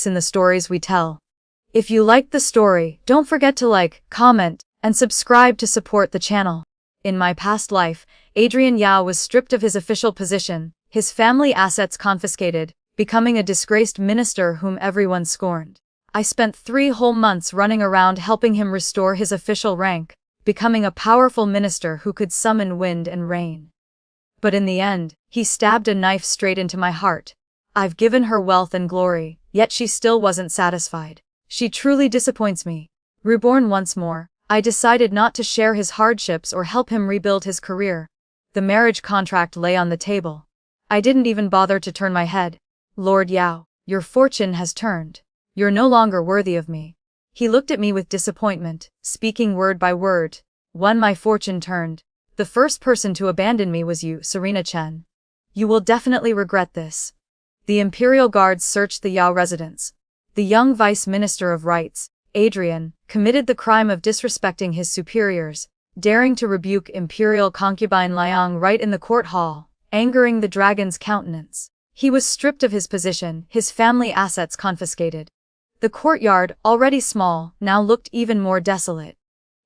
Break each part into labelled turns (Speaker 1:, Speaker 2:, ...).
Speaker 1: in the stories we tell. If you liked the story, don't forget to like, comment, and subscribe to support the channel. In my past life, Adrian Yao was stripped of his official position, his family assets confiscated, becoming a disgraced minister whom everyone scorned. I spent 3 whole months running around helping him restore his official rank, becoming a powerful minister who could summon wind and rain. But in the end, he stabbed a knife straight into my heart. I've given her wealth and glory, yet she still wasn't satisfied. She truly disappoints me. Reborn once more, I decided not to share his hardships or help him rebuild his career. The marriage contract lay on the table. I didn't even bother to turn my head. Lord Yao, your fortune has turned. You're no longer worthy of me. He looked at me with disappointment, speaking word by word. When my fortune turned, the first person to abandon me was you, Serena Chen. You will definitely regret this. The Imperial Guards searched the Yao residence. The young Vice Minister of Rights, Adrian, committed the crime of disrespecting his superiors, daring to rebuke Imperial concubine Liang right in the court hall, angering the dragon's countenance. He was stripped of his position, his family assets confiscated. The courtyard, already small, now looked even more desolate.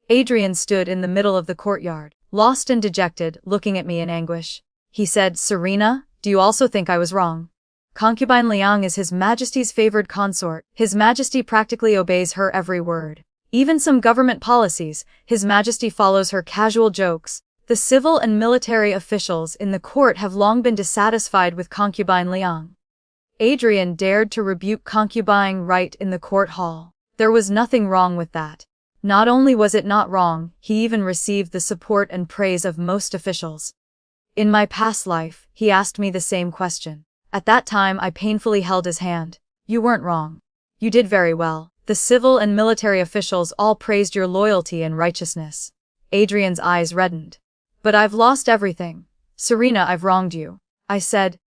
Speaker 1: Adrian stood in the middle of the courtyard, lost and dejected, looking at me in anguish. He said, "Serena, do you also think I was wrong? Concubine Liang is His Majesty's favored consort. His Majesty practically obeys her every word. Even some government policies, His Majesty follows her casual jokes. The civil and military officials in the court have long been dissatisfied with concubine Liang." Adrian dared to rebuke concubine right in the court hall. There was nothing wrong with that. Not only was it not wrong, he even received the support and praise of most officials. In my past life, he asked me the same question. At that time I painfully held his hand. "You weren't wrong. You did very well. The civil and military officials all praised your loyalty and righteousness." Adrian's eyes reddened. "But I've lost everything. Serena, I've wronged you." I said.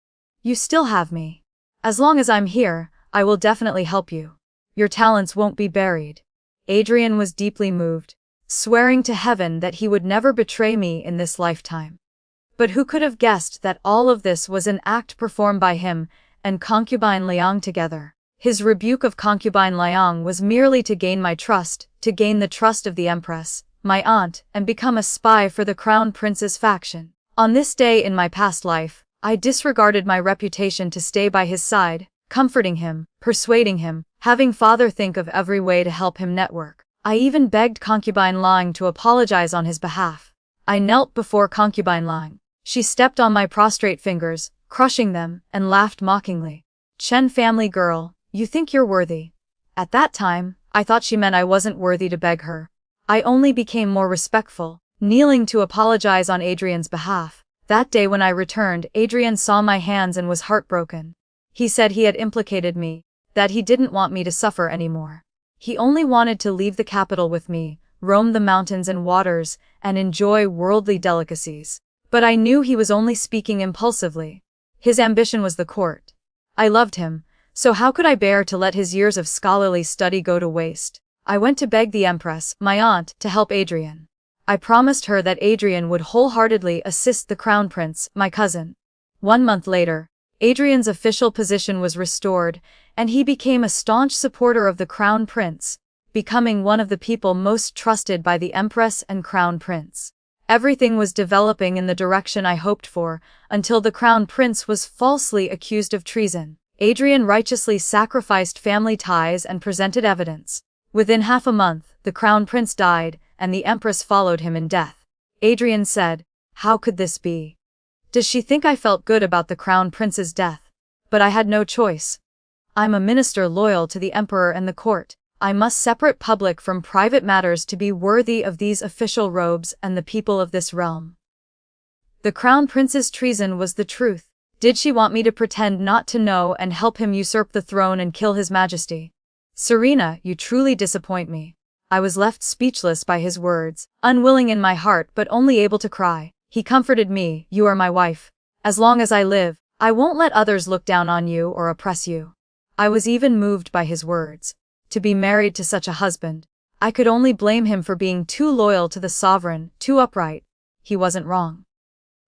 Speaker 1: "You still have me. As long as I'm here, I will definitely help you. Your talents won't be buried." Adrian was deeply moved, swearing to heaven that he would never betray me in this lifetime. But who could have guessed that all of this was an act performed by him and concubine Liang together? His rebuke of concubine Liang was merely to gain my trust, to gain the trust of the Empress, my aunt, and become a spy for the Crown Prince's faction. On this day in my past life, I disregarded my reputation to stay by his side, comforting him, persuading him, having father think of every way to help him network. I even begged concubine Liang to apologize on his behalf. I knelt before concubine Liang. She stepped on my prostrate fingers, crushing them, and laughed mockingly. "Chen family girl, you think you're worthy." At that time, I thought she meant I wasn't worthy to beg her. I only became more respectful, kneeling to apologize on Adrian's behalf. That day when I returned, Adrian saw my hands and was heartbroken. He said he had implicated me, that he didn't want me to suffer anymore. He only wanted to leave the capital with me, roam the mountains and waters, and enjoy worldly delicacies. But I knew he was only speaking impulsively. His ambition was the court. I loved him, so how could I bear to let his years of scholarly study go to waste? I went to beg the Empress, my aunt, to help Adrian. I promised her that Adrian would wholeheartedly assist the Crown Prince, my cousin. 1 month later, Adrian's official position was restored, and he became a staunch supporter of the Crown Prince, becoming one of the people most trusted by the Empress and Crown Prince. Everything was developing in the direction I hoped for, until the Crown Prince was falsely accused of treason. Adrian righteously sacrificed family ties and presented evidence. Within half a month, the Crown Prince died, and the Empress followed him in death. Adrian said, "How could this be? Does she think I felt good about the Crown Prince's death? But I had no choice. I'm a minister loyal to the Emperor and the court. I must separate public from private matters to be worthy of these official robes and the people of this realm." The Crown Prince's treason was the truth. Did she want me to pretend not to know and help him usurp the throne and kill His Majesty? "Serena, you truly disappoint me." I was left speechless by his words, unwilling in my heart but only able to cry. He comforted me, "You are my wife. As long as I live, I won't let others look down on you or oppress you." I was even moved by his words. To be married to such a husband, I could only blame him for being too loyal to the sovereign, too upright. He wasn't wrong.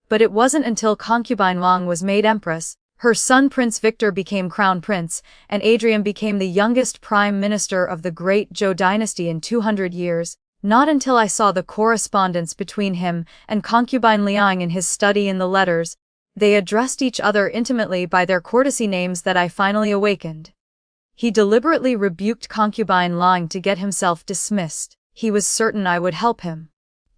Speaker 1: But it wasn't until concubine Liang was made empress, Her son Prince Victor became crown prince, and Adrian became the youngest prime minister of the great Zhou dynasty in 200 years. Not until I saw the correspondence between him and concubine Liang in his study in the letters they addressed each other intimately by their courtesy names that I finally awakened. He deliberately rebuked concubine Liang to get himself dismissed. He was certain I would help him.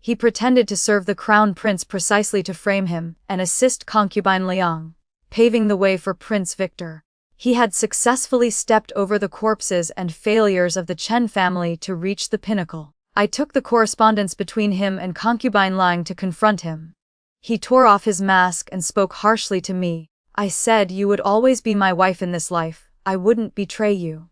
Speaker 1: He pretended to serve the crown prince precisely to frame him and assist concubine Liang, paving the way for Prince Victor. He had successfully stepped over the corpses and failures of the Chen family to reach the pinnacle. I took the correspondence between him and concubine Liang to confront him. He tore off his mask and spoke harshly to me. I said you would always be my wife in this life. I wouldn't betray you.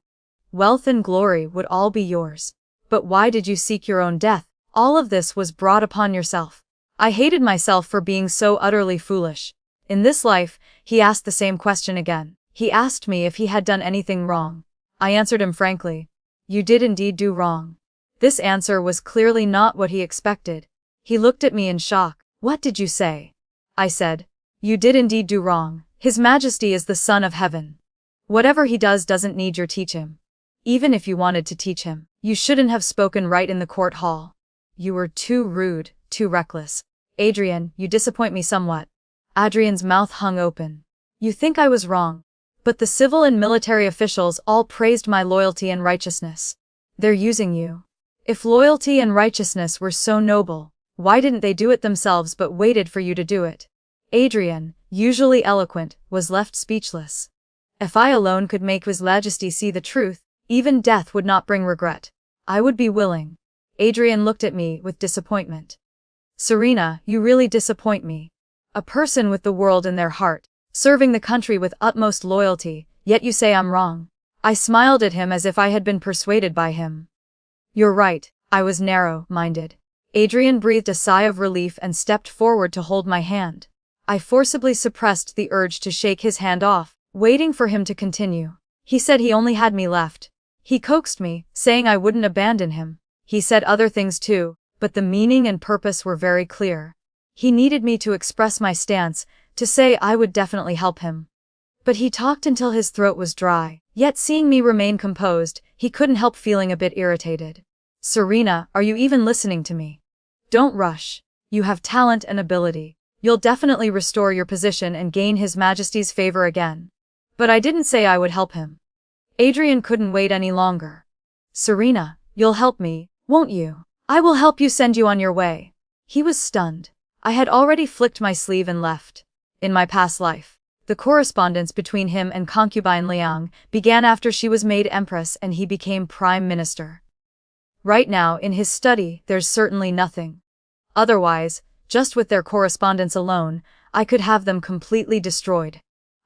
Speaker 1: Wealth and glory would all be yours. But why did you seek your own death? All of this was brought upon yourself. I hated myself for being so utterly foolish. In this life, he asked the same question again. He asked me if he had done anything wrong. I answered him frankly. You did indeed do wrong. This answer was clearly not what he expected. He looked at me in shock. What did you say? I said. You did indeed do wrong. His Majesty is the Son of Heaven. Whatever he does doesn't need your teach him. Even if you wanted to teach him, you shouldn't have spoken right in the court hall. You were too rude, too reckless. Adrian, you disappoint me somewhat. Adrian's mouth hung open. You think I was wrong. But the civil and military officials all praised my loyalty and righteousness. They're using you. If loyalty and righteousness were so noble, why didn't they do it themselves but waited for you to do it? Adrian, usually eloquent, was left speechless. If I alone could make His Majesty see the truth, even death would not bring regret. I would be willing. Adrian looked at me with disappointment. Serena, you really disappoint me. A person with the world in their heart, serving the country with utmost loyalty, yet you say I'm wrong. I smiled at him as if I had been persuaded by him. You're right, I was narrow-minded. Adrian breathed a sigh of relief and stepped forward to hold my hand. I forcibly suppressed the urge to shake his hand off, waiting for him to continue. He said he only had me left. He coaxed me, saying I wouldn't abandon him. He said other things too, but the meaning and purpose were very clear. He needed me to express my stance, to say I would definitely help him. But he talked until his throat was dry, yet seeing me remain composed, he couldn't help feeling a bit irritated. Serena, are you even listening to me? Don't rush. You have talent and ability. You'll definitely restore your position and gain His Majesty's favor again. But I didn't say I would help him. Adrian couldn't wait any longer. Serena, you'll help me, won't you? I will help you send you on your way. He was stunned. I had already flicked my sleeve and left. In my past life, the correspondence between him and concubine Liang began after she was made empress and he became prime minister. Right now, in his study, there's certainly nothing. Otherwise, just with their correspondence alone, I could have them completely destroyed.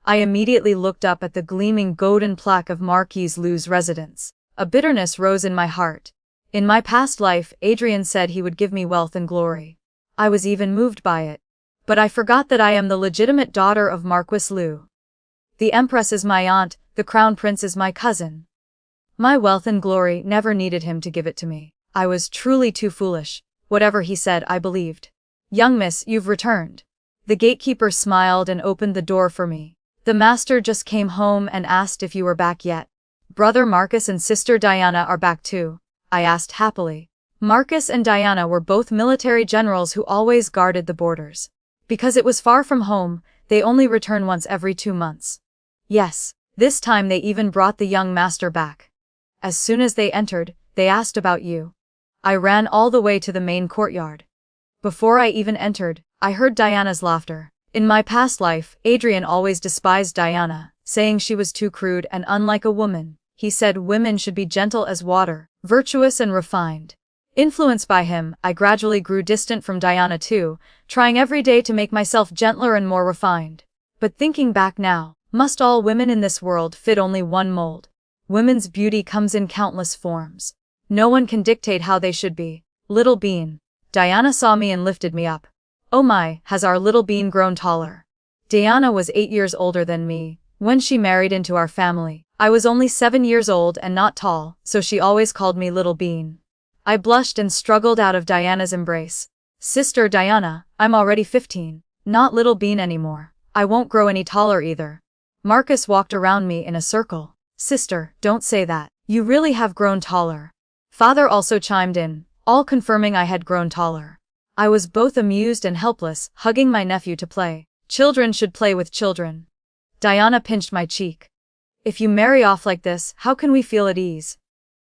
Speaker 1: I immediately looked up at the gleaming golden plaque of Marquis Lu's residence. A bitterness rose in my heart. In my past life, Adrian said he would give me wealth and glory. I was even moved by it. But I forgot that I am the legitimate daughter of Marquis Lu. The Empress is my aunt, the Crown Prince is my cousin. My wealth and glory never needed him to give it to me. I was truly too foolish. Whatever he said, I believed. Young miss, you've returned. The gatekeeper smiled and opened the door for me. The master just came home and asked if you were back yet. Brother Marcus and sister Diana are back too, I asked happily. Marcus and Diana were both military generals who always guarded the borders. Because it was far from home, they only return once every 2 months. Yes, this time they even brought the young master back. As soon as they entered, they asked about you. I ran all the way to the main courtyard. Before I even entered, I heard Diana's laughter. In my past life, Adrian always despised Diana, saying she was too crude and unlike a woman. He said women should be gentle as water, virtuous and refined. Influenced by him, I gradually grew distant from Diana too, trying every day to make myself gentler and more refined. But thinking back now, must all women in this world fit only one mold? Women's beauty comes in countless forms. No one can dictate how they should be. Little bean. Diana saw me and lifted me up. Oh my, has our little bean grown taller? Diana was 8 years older than me. When she married into our family, I was only 7 years old and not tall, so she always called me Little Bean. I blushed and struggled out of Diana's embrace. Sister Diana, I'm already 15, not Little Bean anymore. I won't grow any taller either. Marcus walked around me in a circle. Sister, don't say that. You really have grown taller. Father also chimed in, all confirming I had grown taller. I was both amused and helpless, hugging my nephew to play. Children should play with children. Diana pinched my cheek. If you marry off like this, how can we feel at ease?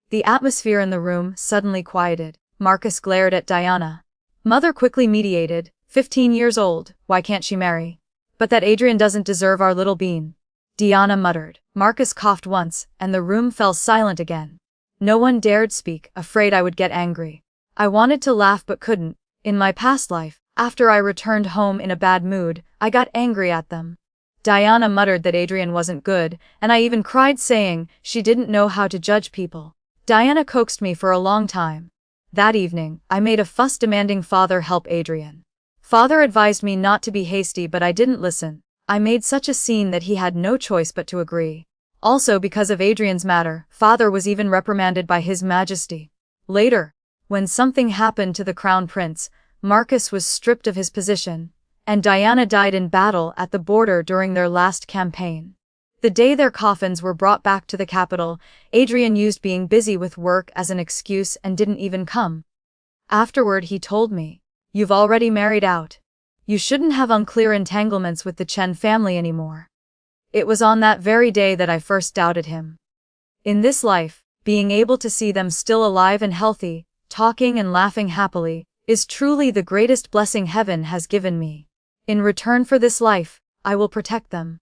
Speaker 1: The atmosphere in the room suddenly quieted. Marcus glared at Diana. Mother quickly mediated, 15 years old, why can't she marry? But that Adrian doesn't deserve our little bean. Diana muttered. Marcus coughed once, and the room fell silent again. No one dared speak, afraid I would get angry. I wanted to laugh but couldn't. In my past life, after I returned home in a bad mood, I got angry at them. Diana muttered that Adrian wasn't good, and I even cried saying she didn't know how to judge people. Diana coaxed me for a long time. That evening, I made a fuss demanding Father help Adrian. Father advised me not to be hasty, but I didn't listen. I made such a scene that he had no choice but to agree. Also because of Adrian's matter, Father was even reprimanded by His Majesty. Later, when something happened to the Crown Prince, Marcus was stripped of his position, and Diana died in battle at the border during their last campaign. The day their coffins were brought back to the capital, Adrian used being busy with work as an excuse and didn't even come. Afterward he told me, "You've already married out. You shouldn't have unclear entanglements with the Chen family anymore." It was on that very day that I first doubted him. In this life, being able to see them still alive and healthy, talking and laughing happily, is truly the greatest blessing heaven has given me. In return for this life, I will protect them.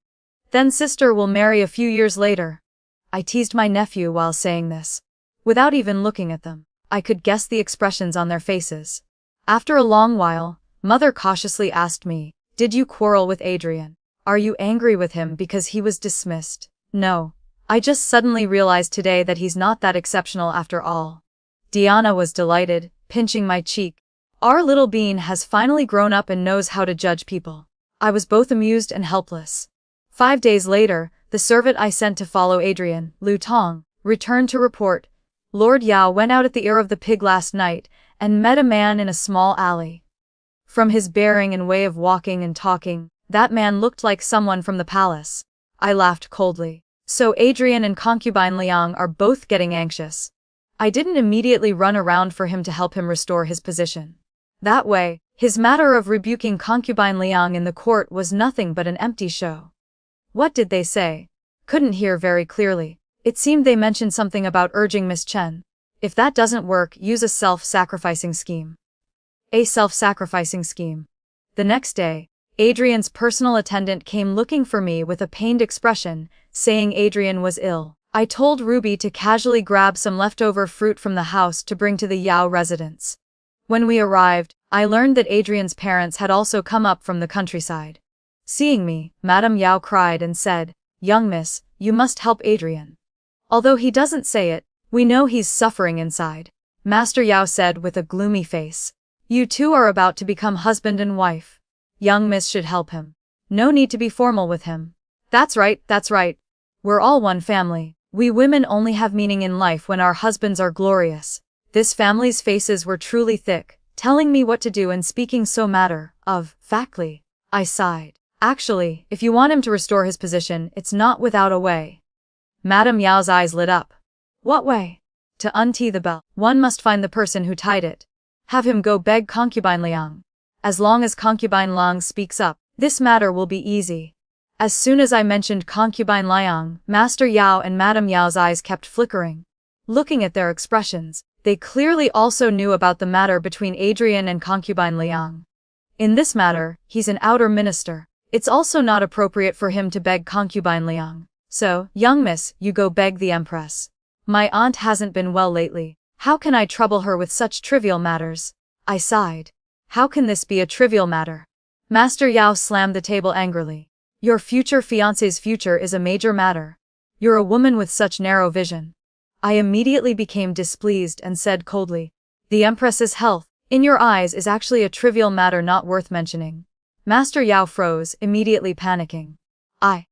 Speaker 1: Then sister will marry a few years later. I teased my nephew while saying this. Without even looking at them, I could guess the expressions on their faces. After a long while, Mother cautiously asked me, "Did you quarrel with Adrian? Are you angry with him because he was dismissed?" "No. I just suddenly realized today that he's not that exceptional after all." Diana was delighted, pinching my cheek. Our little bean has finally grown up and knows how to judge people. I was both amused and helpless. 5 days later, the servant I sent to follow Adrian, Lu Tong, returned to report. Lord Yao went out at the ear of the pig last night and met a man in a small alley. From his bearing and way of walking and talking, that man looked like someone from the palace. I laughed coldly. So Adrian and concubine Liang are both getting anxious. I didn't immediately run around for him to help him restore his position. That way, his matter of rebuking concubine Liang in the court was nothing but an empty show. What did they say? Couldn't hear very clearly. It seemed they mentioned something about urging Miss Chen. If that doesn't work, use a self-sacrificing scheme. A self-sacrificing scheme. The next day, Adrian's personal attendant came looking for me with a pained expression, saying Adrian was ill. I told Ruby to casually grab some leftover fruit from the house to bring to the Yao residence. When we arrived, I learned that Adrian's parents had also come up from the countryside. Seeing me, Madame Yao cried and said, "Young miss, you must help Adrian. Although he doesn't say it, we know he's suffering inside." Master Yao said with a gloomy face, "You two are about to become husband and wife. Young miss should help him. No need to be formal with him." That's right, that's right. We're all one family. We women only have meaning in life when our husbands are glorious. This family's faces were truly thick, telling me what to do and speaking so matter-of-factly. I sighed. Actually, if you want him to restore his position, it's not without a way. Madame Yao's eyes lit up. What way? To untee the bell, one must find the person who tied it. Have him go beg concubine Liang. As long as concubine Liang speaks up, this matter will be easy. As soon as I mentioned concubine Liang, Master Yao and Madame Yao's eyes kept flickering. Looking at their expressions, they clearly also knew about the matter between Adrian and concubine Liang. In this matter, he's an outer minister. It's also not appropriate for him to beg concubine Liang. So, young miss, you go beg the empress. My aunt hasn't been well lately. How can I trouble her with such trivial matters? I sighed. How can this be a trivial matter? Master Yao slammed the table angrily. Your future fiancé's future is a major matter. You're a woman with such narrow vision. I immediately became displeased and said coldly, "The Empress's health, in your eyes, is actually a trivial matter not worth mentioning." Master Yao froze, immediately panicking.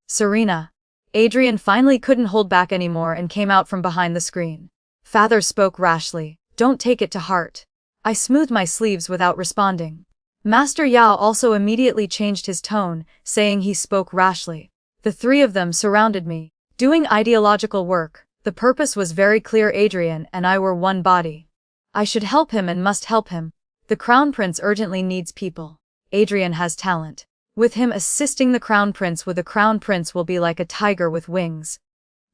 Speaker 1: Serena. Adrian finally couldn't hold back anymore and came out from behind the screen. Father spoke rashly. Don't take it to heart. I smoothed my sleeves without responding. Master Yao also immediately changed his tone, saying he spoke rashly. The three of them surrounded me, doing ideological work. The purpose was very clear. Adrian and I were one body. I should help him and must help him. The Crown Prince urgently needs people. Adrian has talent. With him assisting the Crown Prince will be like a tiger with wings.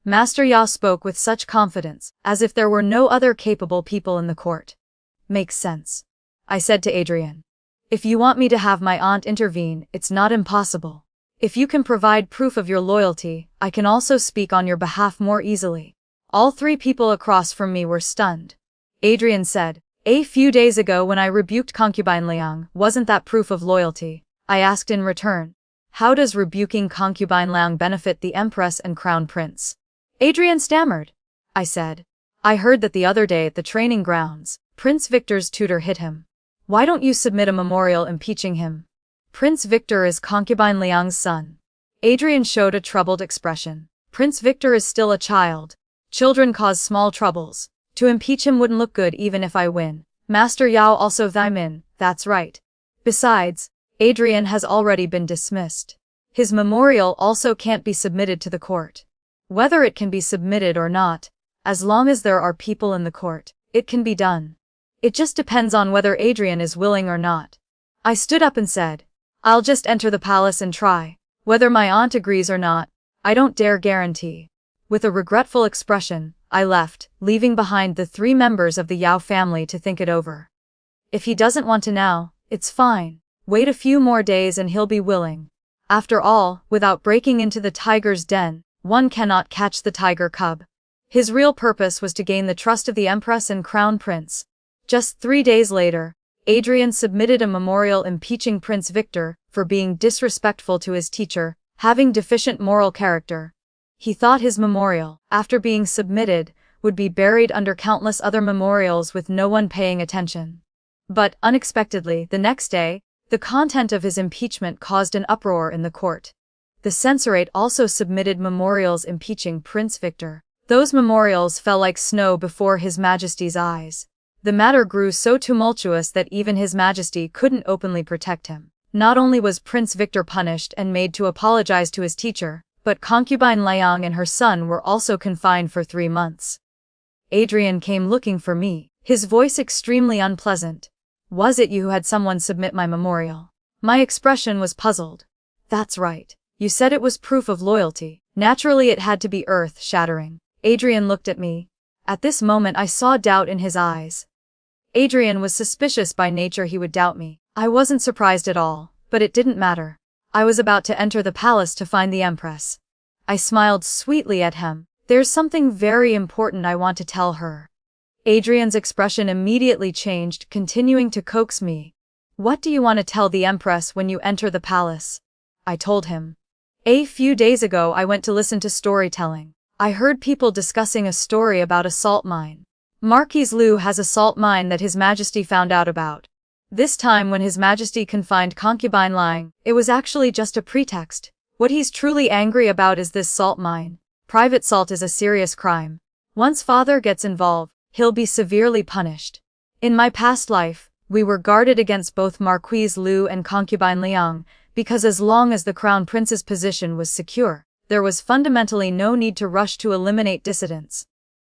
Speaker 1: Master Ya spoke with such confidence, as if there were no other capable people in the court. Makes sense. I said to Adrian. If you want me to have my aunt intervene, it's not impossible. If you can provide proof of your loyalty, I can also speak on your behalf more easily. All three people across from me were stunned. Adrian said, a few days ago when I rebuked concubine Liang, wasn't that proof of loyalty? I asked in return. How does rebuking concubine Liang benefit the Empress and Crown Prince? Adrian stammered. I said. I heard that the other day at the training grounds, Prince Victor's tutor hit him. Why don't you submit a memorial impeaching him? Prince Victor is concubine Liang's son. Adrian showed a troubled expression. Prince Victor is still a child. Children cause small troubles. To impeach him wouldn't look good even if I win. Master Yao also Thaimin, that's right. Besides, Adrian has already been dismissed. His memorial also can't be submitted to the court. Whether it can be submitted or not, as long as there are people in the court, it can be done. It just depends on whether Adrian is willing or not. I stood up and said, I'll just enter the palace and try. Whether my aunt agrees or not, I don't dare guarantee. With a regretful expression, I left, leaving behind the three members of the Yao family to think it over. If he doesn't want to now, it's fine. Wait a few more days and he'll be willing. After all, without breaking into the tiger's den, one cannot catch the tiger cub. His real purpose was to gain the trust of the Empress and Crown Prince. Just 3 days later, Adrian submitted a memorial impeaching Prince Victor for being disrespectful to his teacher, having deficient moral character. He thought his memorial, after being submitted, would be buried under countless other memorials with no one paying attention. But, unexpectedly, the next day, the content of his impeachment caused an uproar in the court. The censorate also submitted memorials impeaching Prince Victor. Those memorials fell like snow before His Majesty's eyes. The matter grew so tumultuous that even His Majesty couldn't openly protect him. Not only was Prince Victor punished and made to apologize to his teacher, but concubine Liang and her son were also confined for 3 months. Adrian came looking for me, his voice extremely unpleasant. Was it you who had someone submit my memorial? My expression was puzzled. That's right. You said it was proof of loyalty. Naturally it had to be earth-shattering. Adrian looked at me. At this moment I saw doubt in his eyes. Adrian was suspicious by nature. He would doubt me. I wasn't surprised at all, but it didn't matter. I was about to enter the palace to find the Empress. I smiled sweetly at him. There's something very important I want to tell her. Adrian's expression immediately changed, continuing to coax me. What do you want to tell the Empress when you enter the palace? I told him. A few days ago I went to listen to storytelling. I heard people discussing a story about a salt mine. Marquis Liu has a salt mine that His Majesty found out about. This time when His Majesty confined concubine Liang, it was actually just a pretext. What he's truly angry about is this salt mine. Private salt is a serious crime. Once father gets involved, he'll be severely punished. In my past life, we were guarded against both Marquis Liu and concubine Liang, because as long as the Crown Prince's position was secure, there was fundamentally no need to rush to eliminate dissidents.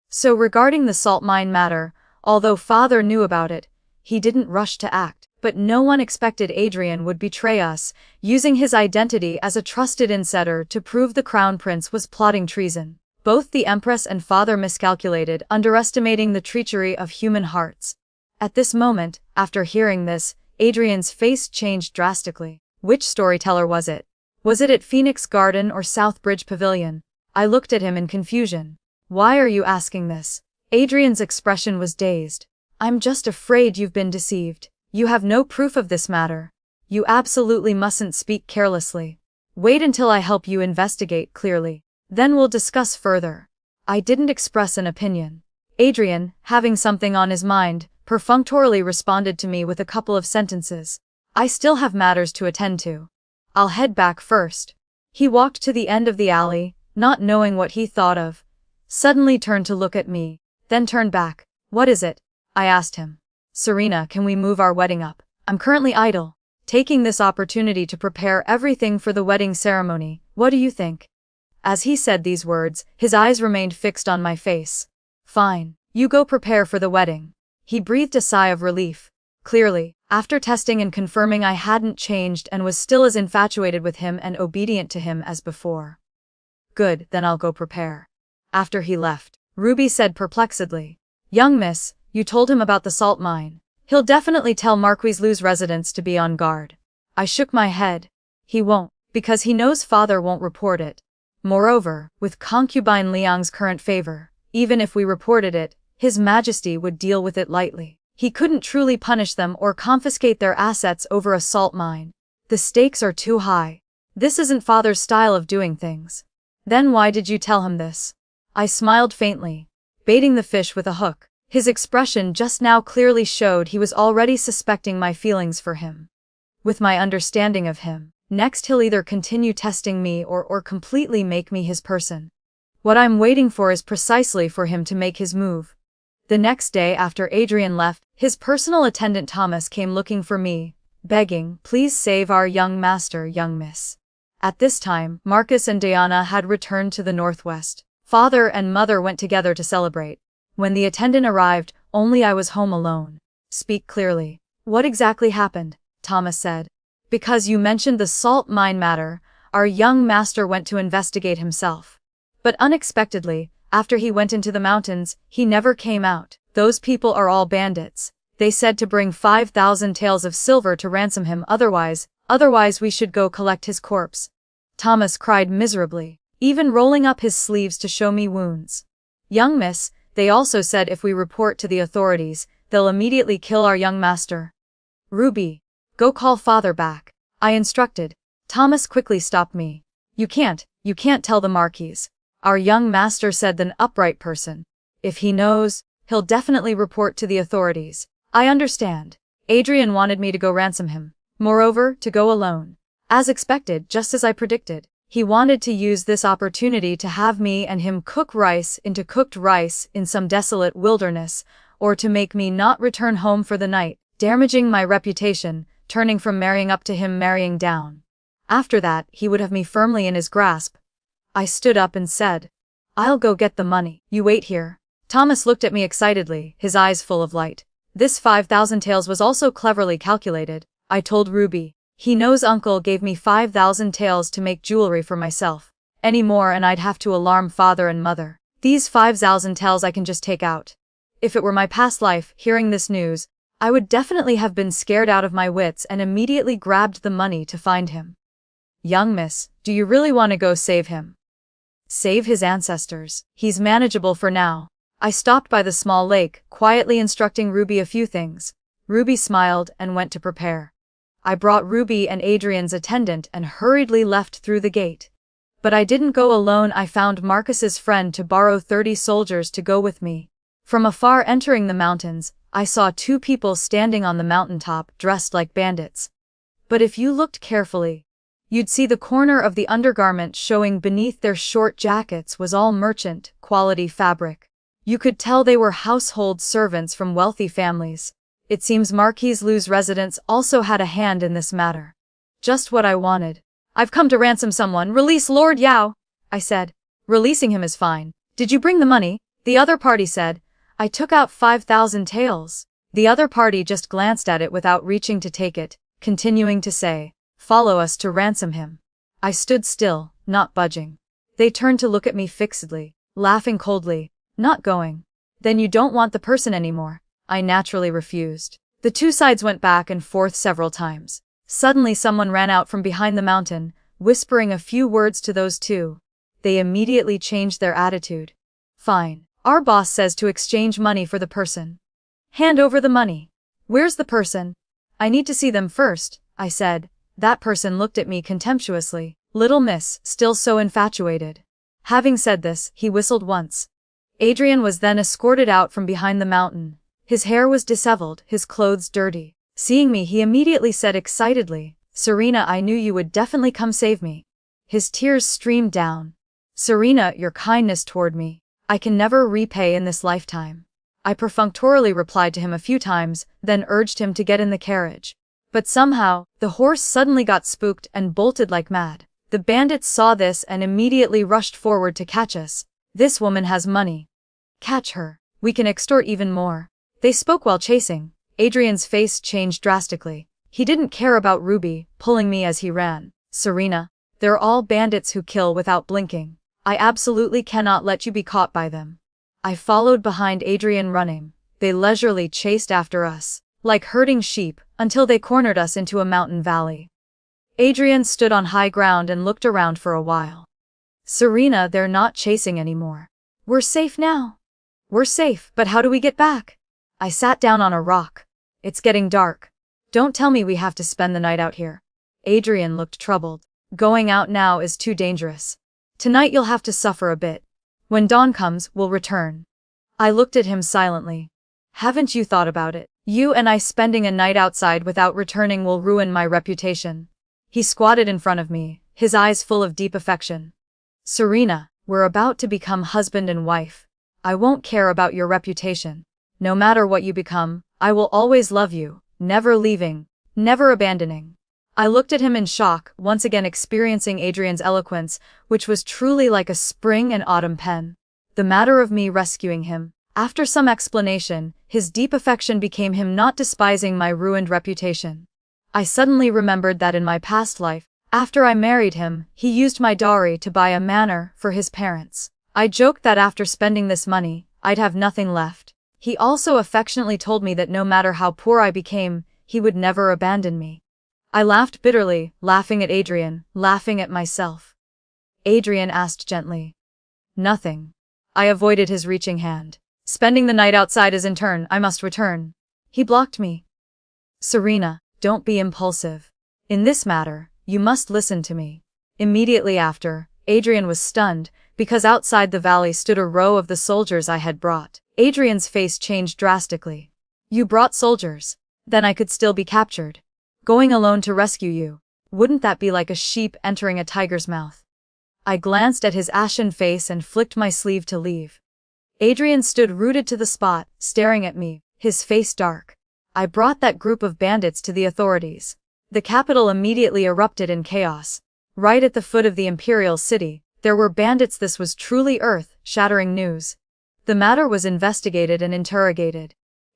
Speaker 1: So regarding the salt mine matter, although father knew about it, he didn't rush to act. But no one expected Adrian would betray us, using his identity as a trusted insider to prove the Crown Prince was plotting treason. Both the Empress and father miscalculated, underestimating the treachery of human hearts. At this moment, after hearing this, Adrian's face changed drastically. Which storyteller was it? Was it at Phoenix Garden or South Bridge Pavilion? I looked at him in confusion. Why are you asking this? Adrian's expression was dazed. I'm just afraid you've been deceived. You have no proof of this matter. You absolutely mustn't speak carelessly. Wait until I help you investigate clearly. Then we'll discuss further. I didn't express an opinion. Adrian, having something on his mind, perfunctorily responded to me with a couple of sentences. I still have matters to attend to. I'll head back first. He walked to the end of the alley, not knowing what he thought of. Suddenly turned to look at me, then turned back. What is it? I asked him. Serena, can we move our wedding up? I'm currently idle, taking this opportunity to prepare everything for the wedding ceremony. What do you think? As he said these words, his eyes remained fixed on my face. Fine. You go prepare for the wedding. He breathed a sigh of relief. Clearly, after testing and confirming I hadn't changed and was still as infatuated with him and obedient to him as before. Good, then I'll go prepare. After he left, Ruby said perplexedly, Young miss, you told him about the salt mine. He'll definitely tell Marquis Lu's residents to be on guard. I shook my head. He won't, because he knows father won't report it. Moreover, with concubine Liang's current favor, even if we reported it, His Majesty would deal with it lightly. He couldn't truly punish them or confiscate their assets over a salt mine. The stakes are too high. This isn't father's style of doing things. Then why did you tell him this? I smiled faintly, baiting the fish with a hook. His expression just now clearly showed he was already suspecting my feelings for him. With my understanding of him, next he'll either continue testing me or completely make me his person. What I'm waiting for is precisely for him to make his move. The next day after Adrian left, his personal attendant Thomas came looking for me, begging, please save our young master, young miss. At this time, Marcus and Diana had returned to the northwest. Father and mother went together to celebrate. When the attendant arrived, only I was home alone. Speak clearly. What exactly happened? Thomas said. Because you mentioned the salt mine matter, our young master went to investigate himself. But unexpectedly, after he went into the mountains, he never came out. Those people are all bandits. They said to bring 5,000 taels of silver to ransom him, otherwise we should go collect his corpse. Thomas cried miserably, even rolling up his sleeves to show me wounds. Young miss, they also said if we report to the authorities, they'll immediately kill our young master. Ruby, go call father back, I instructed. Thomas quickly stopped me. You can't tell the Marquis. Our young master said an upright person. If he knows, he'll definitely report to the authorities. I understand. Adrian wanted me to go ransom him. Moreover, to go alone. As expected, just as I predicted. He wanted to use this opportunity to have me and him cook rice into cooked rice in some desolate wilderness, or to make me not return home for the night, damaging my reputation, turning from marrying up to him marrying down. After that, he would have me firmly in his grasp. I stood up and said, I'll go get the money. You wait here. Thomas looked at me excitedly, his eyes full of light. This 5,000 taels was also cleverly calculated, I told Ruby. He knows uncle gave me 5,000 taels to make jewelry for myself. Any more and I'd have to alarm father and mother. These 5,000 taels I can just take out. If it were my past life, hearing this news, I would definitely have been scared out of my wits and immediately grabbed the money to find him. Young miss, do you really want to go save him? Save his ancestors. He's manageable for now. I stopped by the small lake, quietly instructing Ruby a few things. Ruby smiled and went to prepare. I brought Ruby and Adrian's attendant and hurriedly left through the gate. But I didn't go alone. I found Marcus's friend to borrow 30 soldiers to go with me. From afar entering the mountains, I saw 2 people standing on the mountaintop dressed like bandits. But if you looked carefully, you'd see the corner of the undergarment showing beneath their short jackets was all merchant quality fabric. You could tell they were household servants from wealthy families. It seems Marquis Lu's residents also had a hand in this matter. Just what I wanted. I've come to ransom someone. Release Lord Yao, I said. Releasing him is fine. Did you bring the money? The other party said. I took out 5,000 taels. The other party just glanced at it without reaching to take it, continuing to say, follow us to ransom him. I stood still, not budging. They turned to look at me fixedly, laughing coldly. Not going. Then you don't want the person anymore. I naturally refused. The 2 sides went back and forth several times. Suddenly someone ran out from behind the mountain, whispering a few words to those 2. They immediately changed their attitude. Fine. Our boss says to exchange money for the person. Hand over the money. Where's the person? I need to see them first, I said. That person looked at me contemptuously. Little miss, still so infatuated. Having said this, he whistled once. Adrian was then escorted out from behind the mountain. His hair was disheveled, his clothes dirty. Seeing me, he immediately said excitedly, Serena, I knew you would definitely come save me. His tears streamed down. Serena, your kindness toward me, I can never repay in this lifetime. I perfunctorily replied to him a few times, then urged him to get in the carriage. But somehow, the horse suddenly got spooked and bolted like mad. The bandits saw this and immediately rushed forward to catch us. This woman has money. Catch her. We can extort even more. They spoke while chasing. Adrian's face changed drastically. He didn't care about Ruby, pulling me as he ran. Serena, they're all bandits who kill without blinking. I absolutely cannot let you be caught by them. I followed behind Adrian running. They leisurely chased after us, like herding sheep, until they cornered us into a mountain valley. Adrian stood on high ground and looked around for a while. Serena, they're not chasing anymore. We're safe now. We're safe, but how do we get back? I sat down on a rock. It's getting dark. Don't tell me we have to spend the night out here. Adrian looked troubled. Going out now is too dangerous. Tonight you'll have to suffer a bit. When dawn comes, we'll return. I looked at him silently. Haven't you thought about it? You and I spending a night outside without returning will ruin my reputation. He squatted in front of me, his eyes full of deep affection. Serena, we're about to become husband and wife. I won't care about your reputation. No matter what you become, I will always love you, never leaving, never abandoning. I looked at him in shock, once again experiencing Adrian's eloquence, which was truly like a spring and autumn pen. The matter of me rescuing him. After some explanation, his deep affection became him not despising my ruined reputation. I suddenly remembered that in my past life, after I married him, he used my dowry to buy a manor for his parents. I joked that after spending this money, I'd have nothing left. He also affectionately told me that no matter how poor I became, he would never abandon me. I laughed bitterly, laughing at Adrian, laughing at myself. Adrian asked gently. Nothing. I avoided his reaching hand. Spending the night outside is in turn, I must return. He blocked me. Serena, don't be impulsive. In this matter, you must listen to me. Immediately after, Adrian was stunned, because outside the valley stood a row of the soldiers I had brought. Adrian's face changed drastically. You brought soldiers? Then I could still be captured. Going alone to rescue you. Wouldn't that be like a sheep entering a tiger's mouth? I glanced at his ashen face and flicked my sleeve to leave. Adrian stood rooted to the spot, staring at me, his face dark. I brought that group of bandits to the authorities. The capital immediately erupted in chaos. Right at the foot of the imperial city, there were bandits. This was truly earth-shattering news. The matter was investigated and interrogated.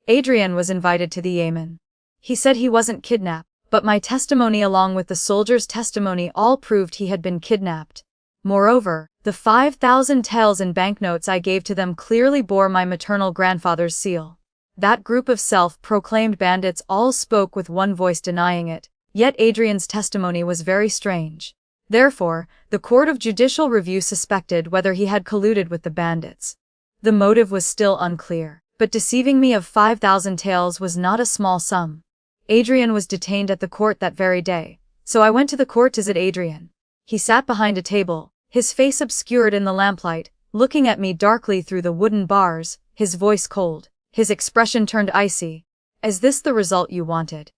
Speaker 1: Adrian was invited to the Yemen. He said he wasn't kidnapped, but my testimony along with the soldiers' testimony all proved he had been kidnapped. Moreover, the 5,000 taels in banknotes I gave to them clearly bore my maternal grandfather's seal. That group of self-proclaimed bandits all spoke with one voice denying it, yet Adrian's testimony was very strange. Therefore, the Court of Judicial Review suspected whether he had colluded with the bandits. The motive was still unclear, but deceiving me of 5,000 taels was not a small sum. Adrian was detained at the court that very day, so I went to the court to visit Adrian. He sat behind a table, his face obscured in the lamplight, looking at me darkly through the wooden bars, his voice cold, his expression turned icy. Is this the result you wanted?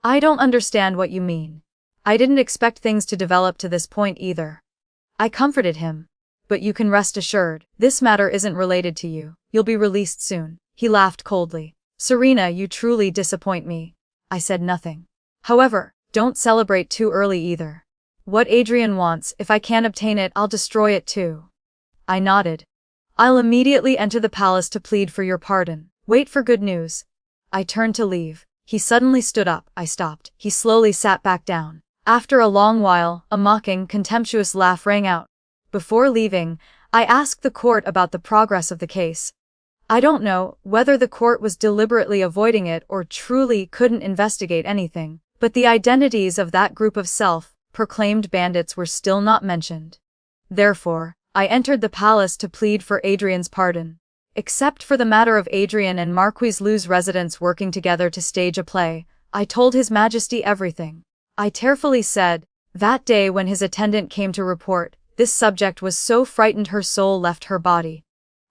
Speaker 1: I don't understand what you mean. I didn't expect things to develop to this point either. I comforted him. But you can rest assured, this matter isn't related to you. You'll be released soon. He laughed coldly. Serena, you truly disappoint me. I said nothing. However, don't celebrate too early either. What Adrian wants, if I can't obtain it, I'll destroy it too. I nodded. I'll immediately enter the palace to plead for your pardon. Wait for good news. I turned to leave. He suddenly stood up. I stopped. He slowly sat back down. After a long while, a mocking, contemptuous laugh rang out. Before leaving, I asked the court about the progress of the case. I don't know whether the court was deliberately avoiding it or truly couldn't investigate anything, but the identities of that group of self-proclaimed bandits were still not mentioned. Therefore, I entered the palace to plead for Adrian's pardon. Except for the matter of Adrian and Marquis Lu's residents working together to stage a play, I told His Majesty everything. I tearfully said, that day when his attendant came to report, this subject was so frightened her soul left her body.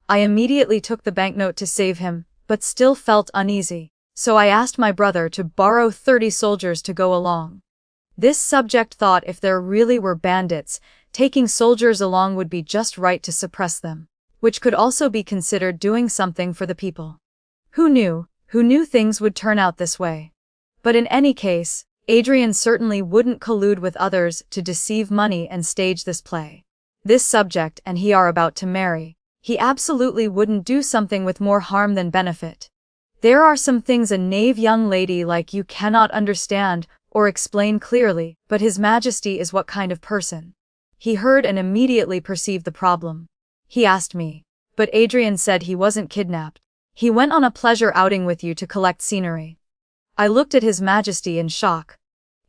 Speaker 1: I immediately took the banknote to save him, but still felt uneasy, so I asked my brother to borrow 30 soldiers to go along. This subject thought if there really were bandits, taking soldiers along would be just right to suppress them, which could also be considered doing something for the people. Who knew things would turn out this way? But in any case, Adrian certainly wouldn't collude with others to deceive money and stage this play. This subject and he are about to marry. He absolutely wouldn't do something with more harm than benefit. There are some things a knave young lady like you cannot understand or explain clearly, but His Majesty is what kind of person? He heard and immediately perceived the problem. He asked me. But Adrian said he wasn't kidnapped. He went on a pleasure outing with you to collect scenery. I looked at His Majesty in shock.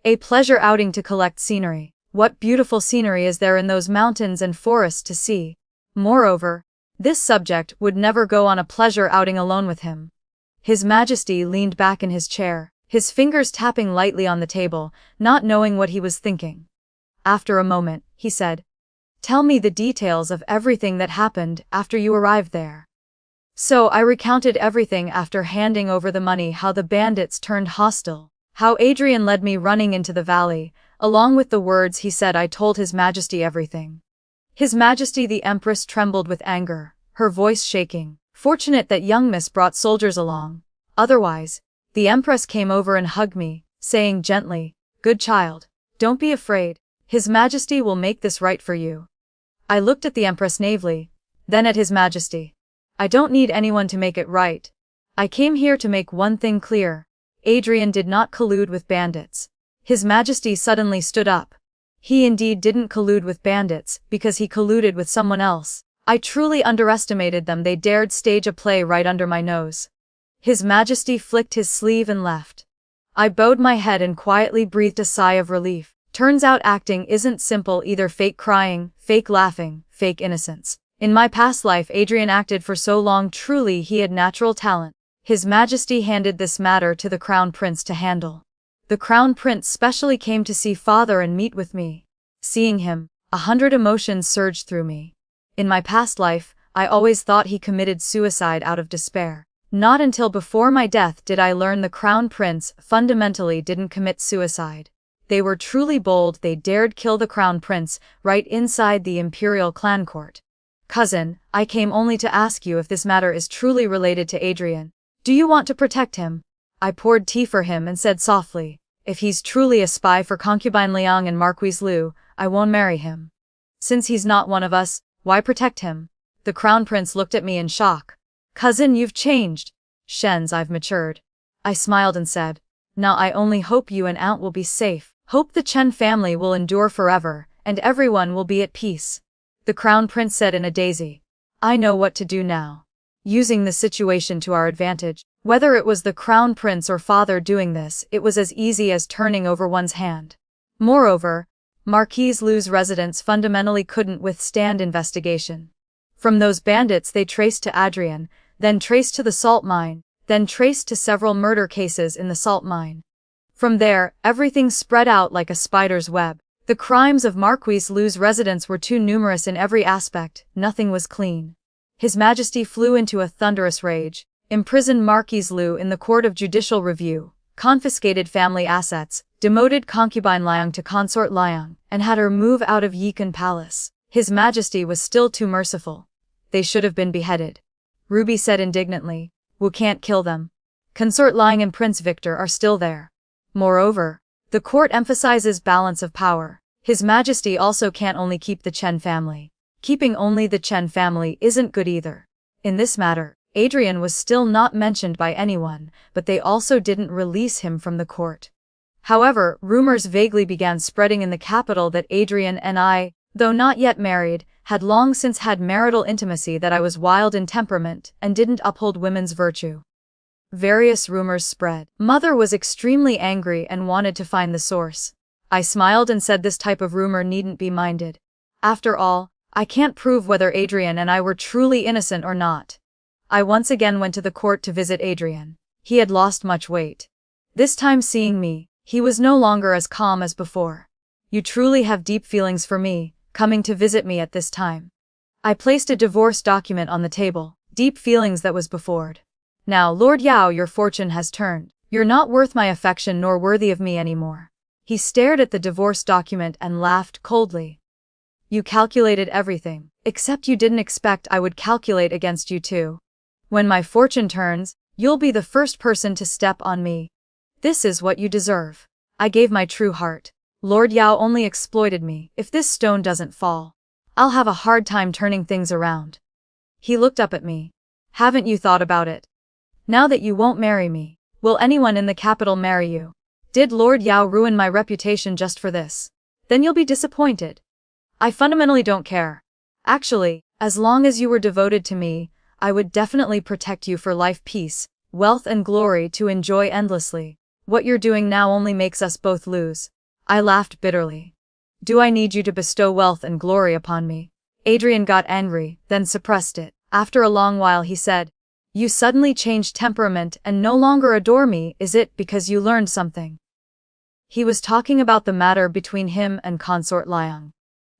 Speaker 1: A pleasure outing to collect scenery. What beautiful scenery is there in those mountains and forests to see? Moreover, this subject would never go on a pleasure outing alone with him. His Majesty leaned back in his chair, his fingers tapping lightly on the table, not knowing what he was thinking. After a moment, he said, "Tell me the details of everything that happened after you arrived there." So I recounted everything after handing over the money, how the bandits turned hostile, how Adrian led me running into the valley. Along with the words he said, I told His Majesty everything. His Majesty the Empress trembled with anger, her voice shaking. Fortunate that young miss brought soldiers along. Otherwise, the Empress came over and hugged me, saying gently, "Good child, don't be afraid. His Majesty will make this right for you." I looked at the Empress naively, then at His Majesty. I don't need anyone to make it right. I came here to make one thing clear. Adrian did not collude with bandits. His Majesty suddenly stood up. He indeed didn't collude with bandits, because he colluded with someone else. I truly underestimated them. They dared stage a play right under my nose. His Majesty flicked his sleeve and left. I bowed my head and quietly breathed a sigh of relief. Turns out acting isn't simple either. Fake crying, fake laughing, fake innocence. In my past life Adrian acted for so long, truly he had natural talent. His Majesty handed this matter to the Crown Prince to handle. The Crown Prince specially came to see father and meet with me. Seeing him, 100 emotions surged through me. In my past life, I always thought he committed suicide out of despair. Not until before my death did I learn the Crown Prince fundamentally didn't commit suicide. They were truly bold. They dared kill the Crown Prince right inside the Imperial clan court. Cousin, I came only to ask you if this matter is truly related to Adrian. Do you want to protect him? I poured tea for him and said softly, if he's truly a spy for concubine Liang and Marquise Liu, I won't marry him. Since he's not one of us, why protect him? The Crown Prince looked at me in shock. Cousin, you've changed. Shens, I've matured. I smiled and said, now I only hope you and Aunt will be safe. Hope the Chen family will endure forever, and everyone will be at peace. The Crown Prince said in a daze. I know what to do now. Using the situation to our advantage. Whether it was the Crown Prince or father doing this, it was as easy as turning over one's hand. Moreover, Marquise Liu's residence fundamentally couldn't withstand investigation. From those bandits they traced to Adrian, then traced to the salt mine, then traced to several murder cases in the salt mine. From there, everything spread out like a spider's web. The crimes of Marquise Liu's residence were too numerous in every aspect, nothing was clean. His Majesty flew into a thunderous rage, imprisoned Marquise Liu in the Court of Judicial Review, confiscated family assets, demoted concubine Liang to consort Liang, and had her move out of Yikan Palace. His Majesty was still too merciful. They should have been beheaded. Ruby said indignantly, we can't kill them. Consort Liang and Prince Victor are still there. Moreover, the court emphasizes balance of power. His Majesty also can't only keep the Chen family. Keeping only the Chen family isn't good either. In this matter, Adrian was still not mentioned by anyone, but they also didn't release him from the court. However, rumors vaguely began spreading in the capital that Adrian and I, though not yet married, had long since had marital intimacy, that I was wild in temperament and didn't uphold women's virtue. Various rumors spread. Mother was extremely angry and wanted to find the source. I smiled and said this type of rumor needn't be minded. After all, I can't prove whether Adrian and I were truly innocent or not. I once again went to the court to visit Adrian. He had lost much weight. This time seeing me, he was no longer as calm as before. You truly have deep feelings for me, coming to visit me at this time. I placed a divorce document on the table. Deep feelings, that was before. Now, Lord Yao, your fortune has turned. You're not worth my affection nor worthy of me anymore. He stared at the divorce document and laughed coldly. You calculated everything, except you didn't expect I would calculate against you too. When my fortune turns, you'll be the first person to step on me. This is what you deserve. I gave my true heart. Lord Yao only exploited me. If this stone doesn't fall, I'll have a hard time turning things around. He looked up at me. Haven't you thought about it? Now that you won't marry me, will anyone in the capital marry you? Did Lord Yao ruin my reputation just for this? Then you'll be disappointed. I fundamentally don't care. Actually, as long as you were devoted to me, I would definitely protect you for life, peace, wealth and glory to enjoy endlessly. What you're doing now only makes us both lose. I laughed bitterly. Do I need you to bestow wealth and glory upon me? Adrian got angry, then suppressed it. After a long while he said, You suddenly changed temperament and no longer adore me, is it because you learned something? He was talking about the matter between him and consort Liang.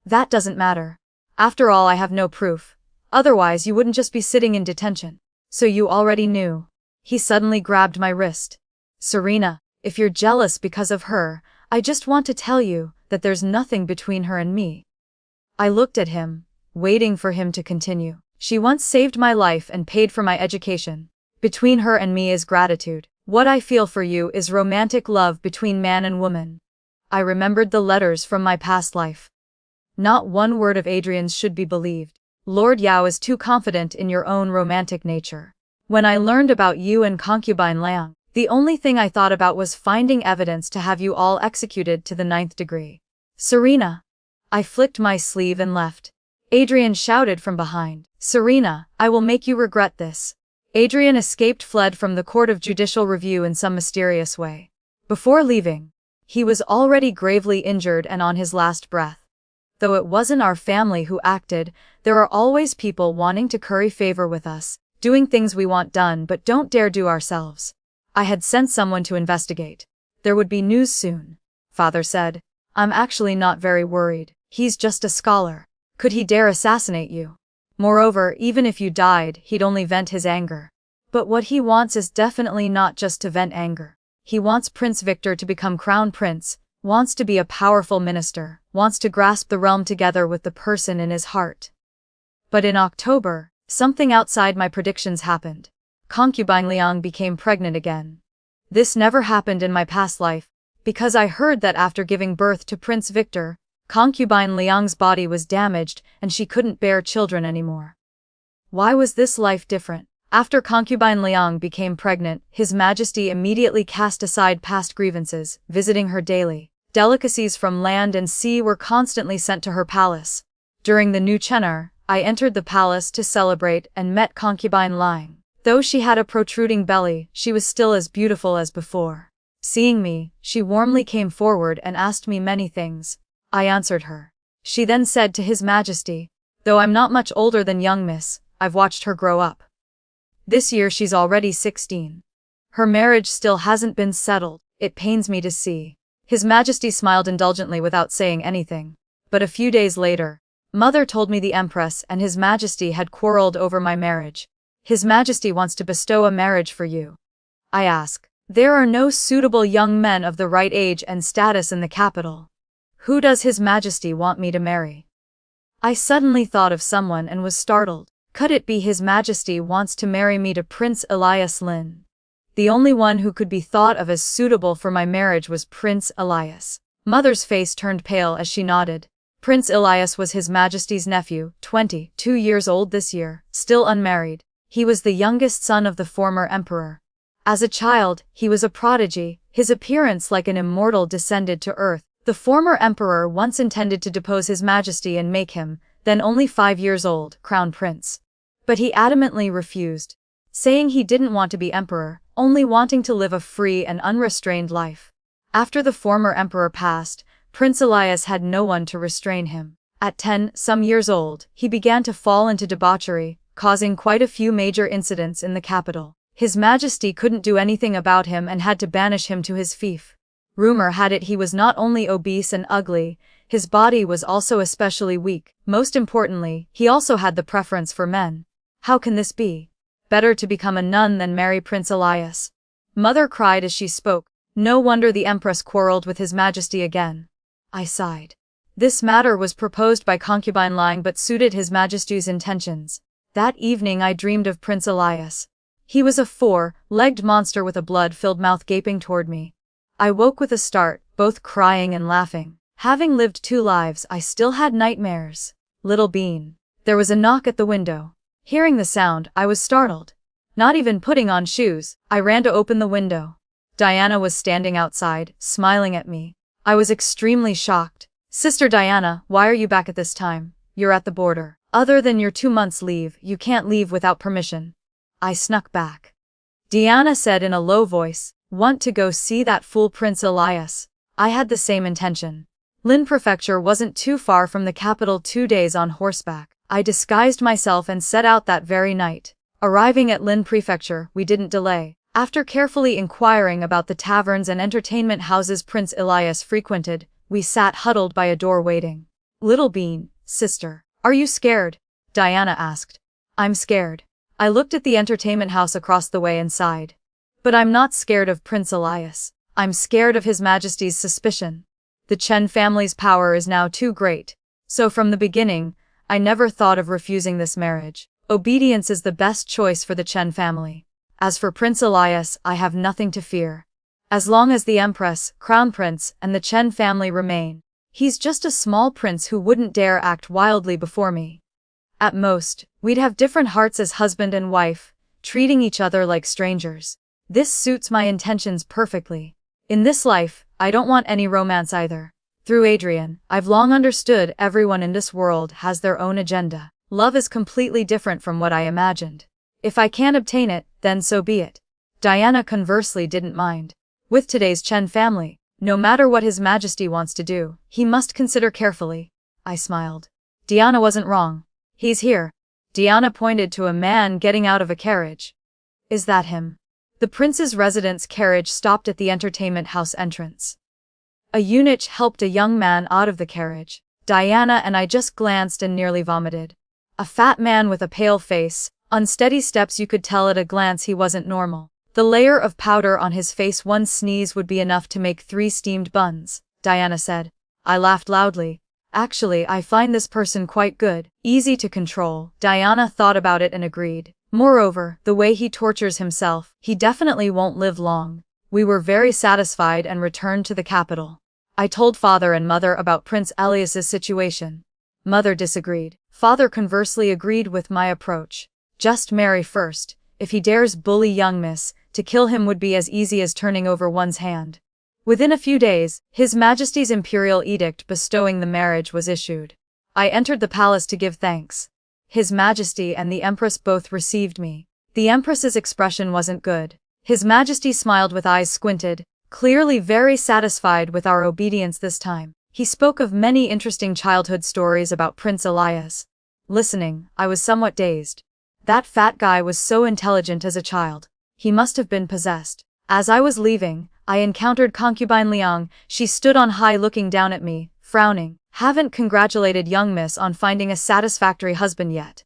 Speaker 1: That doesn't matter. After all, I have no proof. Otherwise you wouldn't just be sitting in detention. So you already knew. He suddenly grabbed my wrist. Serena, if you're jealous because of her, I just want to tell you that there's nothing between her and me. I looked at him, waiting for him to continue. She once saved my life and paid for my education. Between her and me is gratitude. What I feel for you is romantic love between man and woman. I remembered the letters from my past life. Not one word of Adrian's should be believed. Lord Yao is too confident in your own romantic nature. When I learned about you and concubine Liang, the only thing I thought about was finding evidence to have you all executed to the 9th degree. Serena! I flicked my sleeve and left. Adrian shouted from behind. Serena, I will make you regret this. Adrian fled from the Court of Judicial Review in some mysterious way. Before leaving, he was already gravely injured and on his last breath. Though it wasn't our family who acted, there are always people wanting to curry favor with us, doing things we want done but don't dare do ourselves. I had sent someone to investigate. There would be news soon. Father said, I'm actually not very worried. He's just a scholar. Could he dare assassinate you? Moreover, even if you died, he'd only vent his anger. But what he wants is definitely not just to vent anger. He wants Prince Victor to become crown prince, wants to be a powerful minister, wants to grasp the realm together with the person in his heart. But in October, something outside my predictions happened. Concubine Liang became pregnant again. This never happened in my past life, because I heard that after giving birth to Prince Victor, concubine Liang's body was damaged and she couldn't bear children anymore. Why was this life different? After concubine Liang became pregnant, His Majesty immediately cast aside past grievances, visiting her daily. Delicacies from land and sea were constantly sent to her palace. During the new Chenar, I entered the palace to celebrate and met concubine Liang. Though she had a protruding belly, she was still as beautiful as before. Seeing me, she warmly came forward and asked me many things. I answered her. She then said to His Majesty, Though I'm not much older than young miss, I've watched her grow up. This year she's already 16. Her marriage still hasn't been settled. It pains me to see. His Majesty smiled indulgently without saying anything. But a few days later, Mother told me the Empress and His Majesty had quarreled over my marriage. His Majesty wants to bestow a marriage for you. I ask. There are no suitable young men of the right age and status in the capital. Who does His Majesty want me to marry? I suddenly thought of someone and was startled. Could it be His Majesty wants to marry me to Prince Elias Lin? The only one who could be thought of as suitable for my marriage was Prince Elias. Mother's face turned pale as she nodded. Prince Elias was His Majesty's nephew, 22 years old this year, still unmarried. He was the youngest son of the former emperor. As a child, he was a prodigy, his appearance like an immortal descended to earth. The former emperor once intended to depose His Majesty and make him, then only 5 years old, crown prince. But he adamantly refused, saying he didn't want to be emperor, only wanting to live a free and unrestrained life. After the former emperor passed, Prince Elias had no one to restrain him. At 10-some years old, he began to fall into debauchery, causing quite a few major incidents in the capital. His Majesty couldn't do anything about him and had to banish him to his fief. Rumor had it he was not only obese and ugly, his body was also especially weak. Most importantly, he also had the preference for men. How can this be? Better to become a nun than marry Prince Elias. Mother cried as she spoke. No wonder the Empress quarreled with His Majesty again. I sighed. This matter was proposed by concubine Liang but suited His Majesty's intentions. That evening I dreamed of Prince Elias. He was a 4-legged monster with a blood-filled mouth gaping toward me. I woke with a start, both crying and laughing. Having lived 2 lives, I still had nightmares. Little Bean. There was a knock at the window. Hearing the sound, I was startled. Not even putting on shoes, I ran to open the window. Diana was standing outside, smiling at me. I was extremely shocked. Sister Diana, why are you back at this time? You're at the border. Other than your 2 months leave, you can't leave without permission. I snuck back. Diana said in a low voice, want to go see that fool Prince Elias. I had the same intention. Lin Prefecture wasn't too far from the capital, 2 days on horseback. I disguised myself and set out that very night. Arriving at Lin Prefecture, we didn't delay. After carefully inquiring about the taverns and entertainment houses Prince Elias frequented, we sat huddled by a door waiting. Little Bean, sister, are you scared? Diana asked. I'm scared. I looked at the entertainment house across the way and sighed. But I'm not scared of Prince Elias. I'm scared of His Majesty's suspicion. The Chen family's power is now too great. So from the beginning, I never thought of refusing this marriage. Obedience is the best choice for the Chen family. As for Prince Elias, I have nothing to fear. As long as the Empress, Crown Prince, and the Chen family remain, he's just a small prince who wouldn't dare act wildly before me. At most, we'd have different hearts as husband and wife, treating each other like strangers. This suits my intentions perfectly. In this life, I don't want any romance either. Through Adrian, I've long understood everyone in this world has their own agenda. Love is completely different from what I imagined. If I can't obtain it, then so be it. Diana conversely didn't mind. With today's Chen family, no matter what His Majesty wants to do, he must consider carefully. I smiled. Diana wasn't wrong. He's here. Diana pointed to a man getting out of a carriage. Is that him? The prince's residence carriage stopped at the entertainment house entrance. A eunuch helped a young man out of the carriage. Diana and I just glanced and nearly vomited. A fat man with a pale face, unsteady steps, you could tell at a glance he wasn't normal. The layer of powder on his face, one sneeze would be enough to make 3 steamed buns, Diana said. I laughed loudly. Actually, I find this person quite good, easy to control. Diana thought about it and agreed. Moreover, the way he tortures himself, he definitely won't live long. We were very satisfied and returned to the capital. I told father and mother about Prince Elias's situation. Mother disagreed. Father conversely agreed with my approach. Just marry first. If he dares bully young miss, to kill him would be as easy as turning over one's hand. Within a few days, His Majesty's imperial edict bestowing the marriage was issued. I entered the palace to give thanks. His Majesty and the Empress both received me. The Empress's expression wasn't good. His Majesty smiled with eyes squinted, clearly very satisfied with our obedience this time. He spoke of many interesting childhood stories about Prince Elias. Listening, I was somewhat dazed. That fat guy was so intelligent as a child. He must have been possessed. As I was leaving, I encountered concubine Liang. She stood on high looking down at me, frowning. Haven't congratulated young miss on finding a satisfactory husband yet.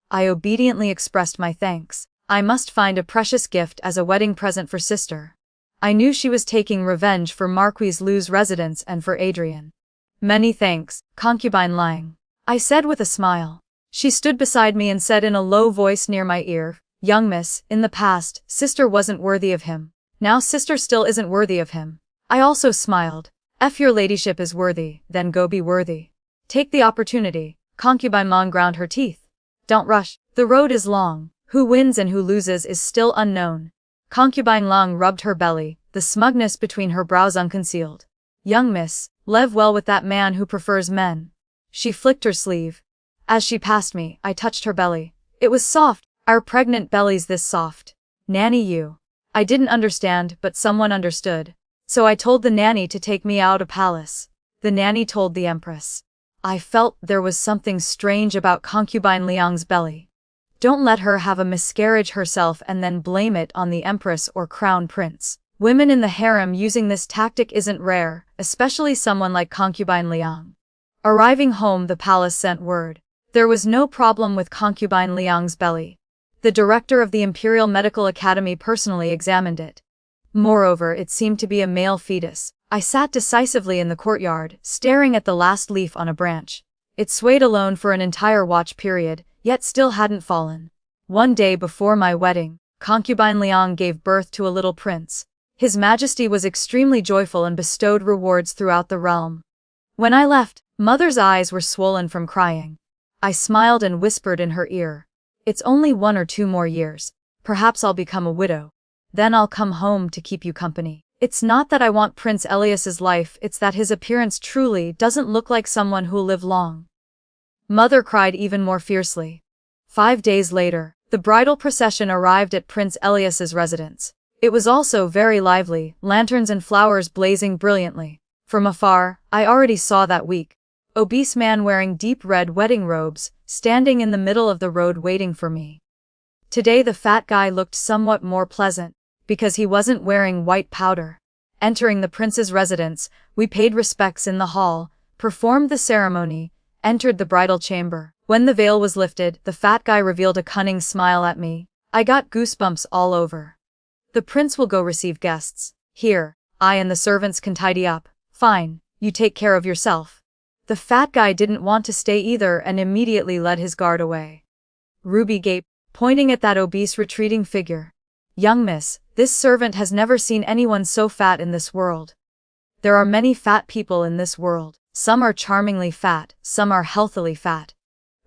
Speaker 1: I obediently expressed my thanks. I must find a precious gift as a wedding present for sister. I knew she was taking revenge for Marquis Lu's residence and for Adrian. Many thanks, concubine Liang, I said with a smile. She stood beside me and said in a low voice near my ear, young miss, in the past, sister wasn't worthy of him. Now sister still isn't worthy of him. I also smiled. If your ladyship is worthy, then go be worthy. Take the opportunity. Concubine Liang ground her teeth. Don't rush. The road is long. Who wins and who loses is still unknown. Concubine Liang rubbed her belly, the smugness between her brows unconcealed. Young miss, live well with that man who prefers men. She flicked her sleeve. As she passed me, I touched her belly. It was soft. Our pregnant bellies this soft. Nanny you. I didn't understand, but someone understood. So I told the nanny to take me out of palace. The nanny told the Empress. I felt there was something strange about concubine Liang's belly. Don't let her have a miscarriage herself and then blame it on the Empress or Crown Prince. Women in the harem using this tactic isn't rare, especially someone like concubine Liang. Arriving home, the palace sent word. There was no problem with concubine Liang's belly. The director of the Imperial Medical Academy personally examined it. Moreover, it seemed to be a male fetus. I sat decisively in the courtyard, staring at the last leaf on a branch. It swayed alone for an entire watch period, yet still hadn't fallen. One day before my wedding, concubine Liang gave birth to a little prince. His Majesty was extremely joyful and bestowed rewards throughout the realm. When I left, Mother's eyes were swollen from crying. I smiled and whispered in her ear. It's only 1 or 2 more years. Perhaps I'll become a widow. Then I'll come home to keep you company. It's not that I want Prince Elias's life, it's that his appearance truly doesn't look like someone who'll live long. Mother cried even more fiercely. 5 days later, the bridal procession arrived at Prince Elias's residence. It was also very lively, lanterns and flowers blazing brilliantly. From afar, I already saw that obese man wearing deep red wedding robes, standing in the middle of the road waiting for me. Today the fat guy looked somewhat more pleasant, because he wasn't wearing white powder. Entering the prince's residence, we paid respects in the hall, performed the ceremony, entered the bridal chamber. When the veil was lifted, the fat guy revealed a cunning smile at me. I got goosebumps all over. The prince will go receive guests. Here, I and the servants can tidy up. Fine, you take care of yourself. The fat guy didn't want to stay either and immediately led his guard away. Ruby gaped, pointing at that obese retreating figure. Young miss, this servant has never seen anyone so fat in this world. There are many fat people in this world. Some are charmingly fat, some are healthily fat.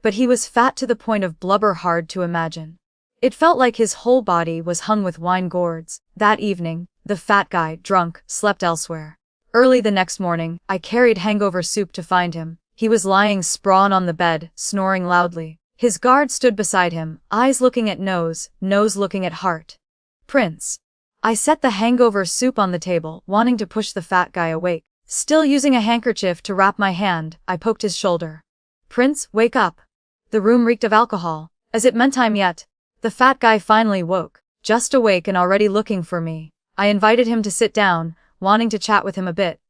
Speaker 1: But he was fat to the point of blubber, hard to imagine. It felt like his whole body was hung with wine gourds. That evening, the fat guy, drunk, slept elsewhere. Early the next morning, I carried hangover soup to find him. He was lying sprawled on the bed, snoring loudly. His guard stood beside him, eyes looking at nose, nose looking at heart. Prince. I set the hangover soup on the table, wanting to push the fat guy awake. Still using a handkerchief to wrap my hand, I poked his shoulder. Prince, wake up. The room reeked of alcohol. Is it bedtime yet? The fat guy finally woke, just awake and already looking for me. I invited him to sit down, wanting to chat with him a bit.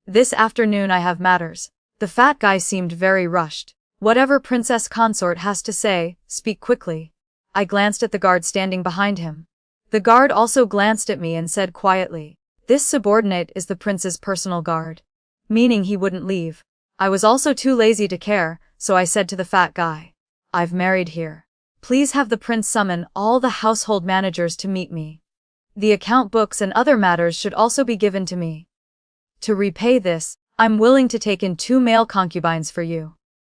Speaker 1: This afternoon I have matters. The fat guy seemed very rushed. Whatever princess consort has to say, speak quickly. I glanced at the guard standing behind him. The guard also glanced at me and said quietly, this subordinate is the prince's personal guard. Meaning he wouldn't leave. I was also too lazy to care, so I said to the fat guy, I've married here. Please have the prince summon all the household managers to meet me. The account books and other matters should also be given to me. To repay this, I'm willing to take in 2 male concubines for you.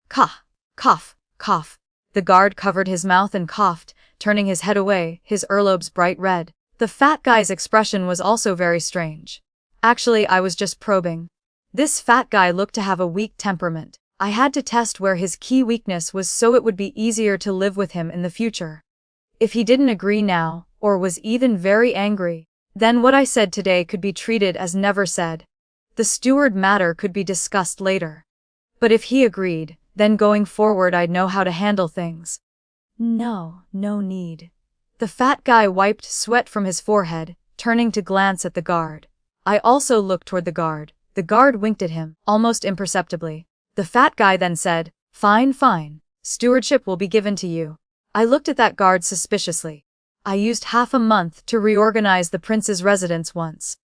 Speaker 1: Cough, cough, cough. The guard covered his mouth and coughed, turning his head away, his earlobes bright red. The fat guy's expression was also very strange. Actually, I was just probing. This fat guy looked to have a weak temperament. I had to test where his key weakness was so it would be easier to live with him in the future. If he didn't agree now, or was even very angry, then what I said today could be treated as never said. The steward matter could be discussed later. But if he agreed, then going forward I'd know how to handle things. No need. The fat guy wiped sweat from his forehead, turning to glance at the guard. I also looked toward the guard. The guard winked at him, almost imperceptibly. The fat guy then said, fine. Stewardship will be given to you. I looked at that guard suspiciously. I used half a month to reorganize the prince's residence once.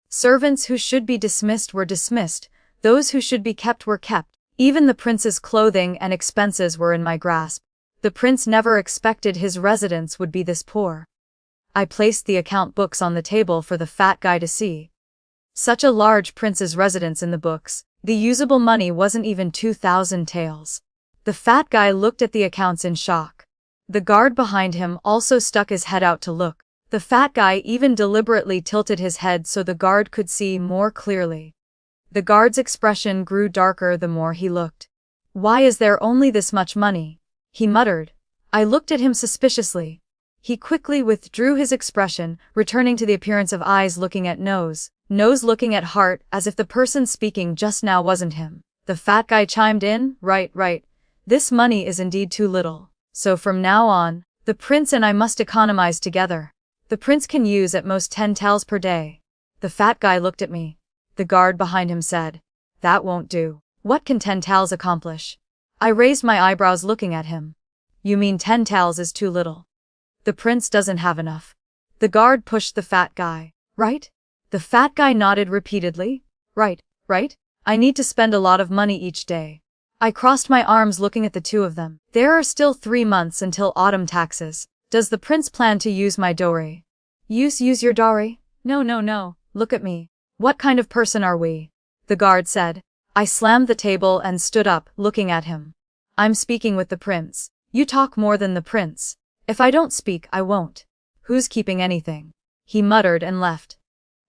Speaker 1: Servants who should be dismissed were dismissed, those who should be kept were kept. Even the prince's clothing and expenses were in my grasp. The prince never expected his residence would be this poor. I placed the account books on the table for the fat guy to see. Such a large prince's residence in the books, the usable money wasn't even 2,000 taels. The fat guy looked at the accounts in shock. The guard behind him also stuck his head out to look. The fat guy even deliberately tilted his head so the guard could see more clearly. The guard's expression grew darker the more he looked. Why is there only this much money? He muttered. I looked at him suspiciously. He quickly withdrew his expression, returning to the appearance of eyes looking at nose looking at heart, as if the person speaking just now wasn't him. The fat guy chimed in, right. This money is indeed too little. So from now on, the prince and I must economize together. The prince can use at most 10 taels per day. The fat guy looked at me. The guard behind him said, that won't do. What can 10 taels accomplish? I raised my eyebrows looking at him. You mean 10 taels is too little? The prince doesn't have enough. The guard pushed the fat guy. Right? The fat guy nodded repeatedly. Right. I need to spend a lot of money each day. I crossed my arms looking at the two of them. There are still 3 months until autumn taxes. Does the prince plan to use my dowry? Use your dowry? No, no, no, look at me. What kind of person are we? The guard said. I slammed the table and stood up, looking at him. I'm speaking with the prince. You talk more than the prince. If I don't speak, I won't. Who's keeping anything? He muttered and left.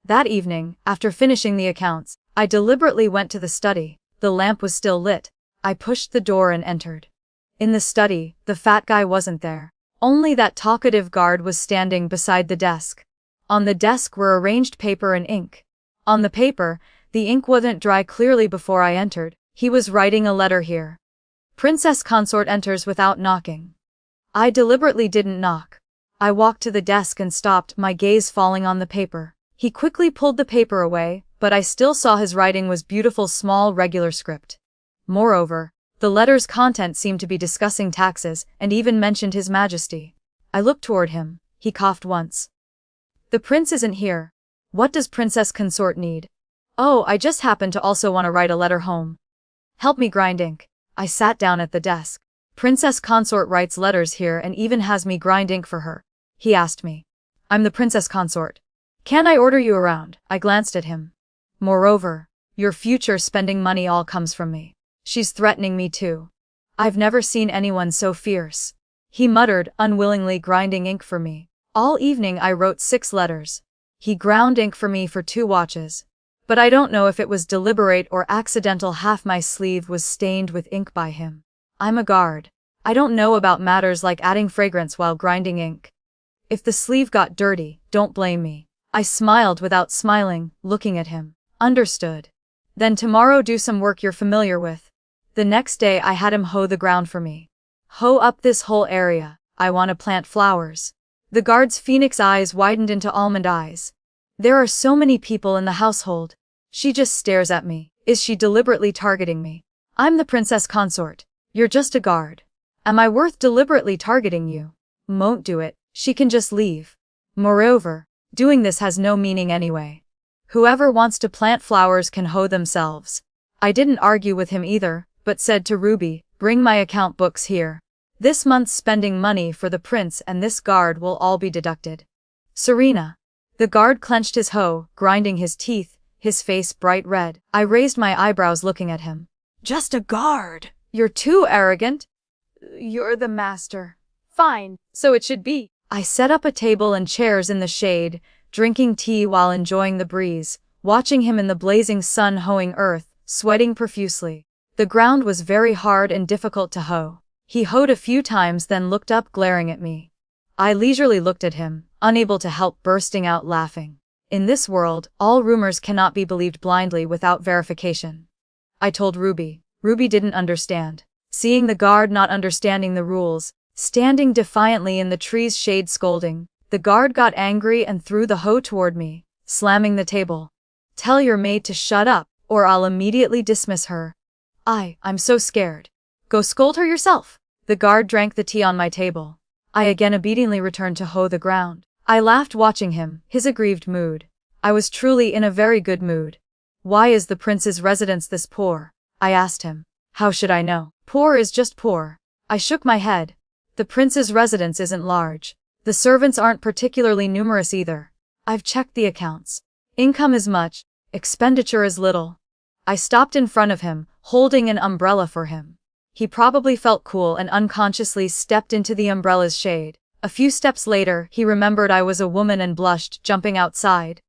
Speaker 1: That evening, after finishing the accounts, I deliberately went to the study. The lamp was still lit. I pushed the door and entered. In the study, the fat guy wasn't there. Only that talkative guard was standing beside the desk. On the desk were arranged paper and ink. On the paper, the ink wasn't dry clearly before I entered. He was writing a letter here. Princess consort enters without knocking. I deliberately didn't knock. I walked to the desk and stopped, my gaze falling on the paper. He quickly pulled the paper away, but I still saw his writing was beautiful small regular script. Moreover, the letter's content seemed to be discussing taxes and even mentioned His Majesty. I looked toward him. He coughed once. The prince isn't here. What does princess consort need? Oh, I just happen to also want to write a letter home. Help me grind ink. I sat down at the desk. Princess consort writes letters here and even has me grind ink for her. He asked me. I'm the princess consort. Can I order you around? I glanced at him. Moreover, your future spending money all comes from me. She's threatening me too. I've never seen anyone so fierce. He muttered, unwillingly grinding ink for me. All evening I wrote 6 letters. He ground ink for me for 2 watches. But I don't know if it was deliberate or accidental. Half my sleeve was stained with ink by him. I'm a guard. I don't know about matters like adding fragrance while grinding ink. If the sleeve got dirty, don't blame me. I smiled without smiling, looking at him. Understood. Then tomorrow do some work you're familiar with. The next day I had him hoe the ground for me. Hoe up this whole area. I want to plant flowers. The guard's phoenix eyes widened into almond eyes. There are so many people in the household. She just stares at me. Is she deliberately targeting me? I'm the princess consort. You're just a guard. Am I worth deliberately targeting you? Won't do it. She can just leave. Moreover, doing this has no meaning anyway. Whoever wants to plant flowers can hoe themselves. I didn't argue with him either, but said to Ruby, bring my account books here. This month's spending money for the prince and this guard will all be deducted. Serena. The guard clenched his hoe, grinding his teeth, his face bright red. I raised my eyebrows looking at him. Just a guard. You're too arrogant. You're the master. Fine, so it should be. I set up a table and chairs in the shade, drinking tea while enjoying the breeze, watching him in the blazing sun hoeing earth, sweating profusely. The ground was very hard and difficult to hoe. He hoed a few times then looked up glaring at me. I leisurely looked at him, unable to help bursting out laughing. In this world, all rumors cannot be believed blindly without verification. I told Ruby. Ruby didn't understand. Seeing the guard not understanding the rules, standing defiantly in the tree's shade scolding, the guard got angry and threw the hoe toward me, slamming the table. Tell your maid to shut up, or I'll immediately dismiss her. I'm so scared. Go scold her yourself. The guard drank the tea on my table. I again obediently returned to hoe the ground. I laughed watching him, his aggrieved mood. I was truly in a very good mood. Why is the prince's residence this poor? I asked him. How should I know? Poor is just poor. I shook my head. The prince's residence isn't large. The servants aren't particularly numerous either. I've checked the accounts. Income is much, expenditure is little. I stopped in front of him, holding an umbrella for him. He probably felt cool and unconsciously stepped into the umbrella's shade. A few steps later, he remembered I was a woman and blushed, jumping outside.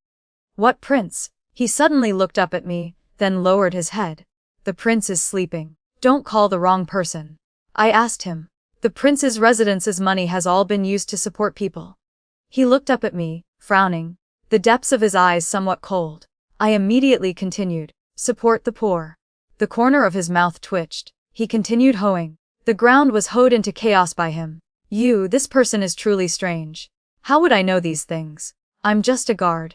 Speaker 1: What prince? He suddenly looked up at me, then lowered his head. The prince is sleeping. Don't call the wrong person. I asked him. The prince's residence's money has all been used to support people. He looked up at me, frowning, the depths of his eyes somewhat cold. I immediately continued. Support the poor. The corner of his mouth twitched. He continued hoeing. The ground was hoed into chaos by him. This person is truly strange. How would I know these things? I'm just a guard.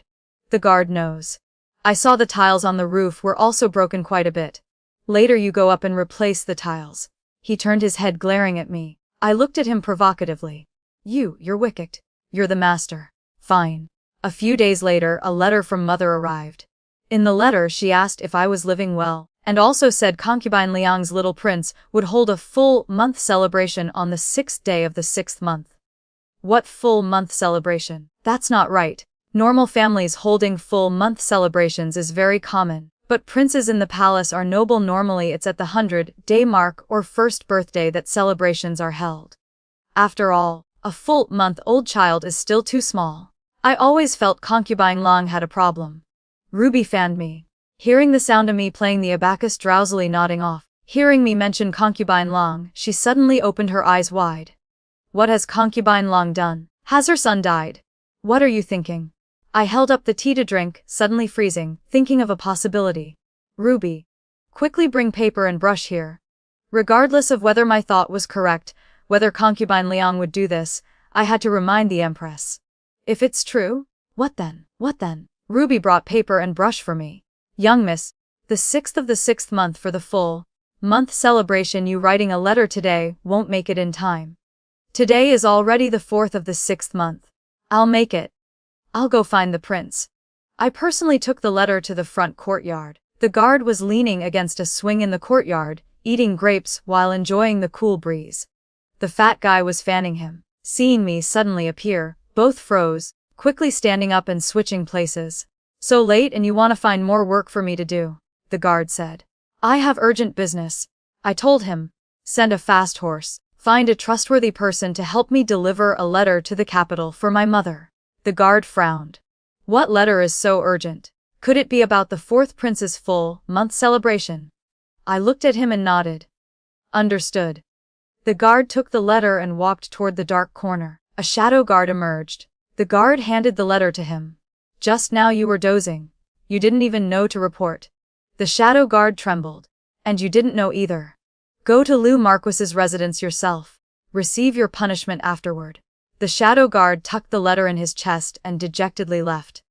Speaker 1: The guard knows. I saw the tiles on the roof were also broken quite a bit. Later you go up and replace the tiles. He turned his head glaring at me. I looked at him provocatively. You're wicked. You're the master. Fine. A few days later, a letter from mother arrived. In the letter she asked if I was living well, and also said concubine Liang's little prince would hold a full month celebration on the 6th day of the 6th month. What full month celebration? That's not right. Normal families holding full month celebrations is very common, but princes in the palace are noble. Normally it's at the 100-day mark or first birthday that celebrations are held. After all, a full month-old child is still too small. I always felt concubine Long had a problem. Ruby fanned me. Hearing the sound of me playing the abacus, drowsily nodding off, hearing me mention concubine Long, she suddenly opened her eyes wide. What has concubine Long done? Has her son died? What are you thinking? I held up the tea to drink, suddenly freezing, thinking of a possibility. Ruby, quickly bring paper and brush here. Regardless of whether my thought was correct, whether concubine Liang would do this, I had to remind the Empress. If it's true, what then? What then? Ruby brought paper and brush for me. Young miss, the 6th of the 6th month for the full month celebration. You writing a letter today won't make it in time. Today is already the 4th of the 6th month. I'll make it. I'll go find the prince. I personally took the letter to the front courtyard. The guard was leaning against a swing in the courtyard, eating grapes while enjoying the cool breeze. The fat guy was fanning him. Seeing me suddenly appear, both froze, quickly standing up and switching places. So late and you want to find more work for me to do, the guard said. I have urgent business. I told him. Send a fast horse. Find a trustworthy person to help me deliver a letter to the capital for my mother. The guard frowned. What letter is so urgent? Could it be about the 4th prince's full month celebration? I looked at him and nodded. Understood. The guard took the letter and walked toward the dark corner. A shadow guard emerged. The guard handed the letter to him. Just now you were dozing. You didn't even know to report. The shadow guard trembled. And you didn't know either. Go to Liu Marquis's residence yourself. Receive your punishment afterward. The shadow guard tucked the letter in his chest and dejectedly left.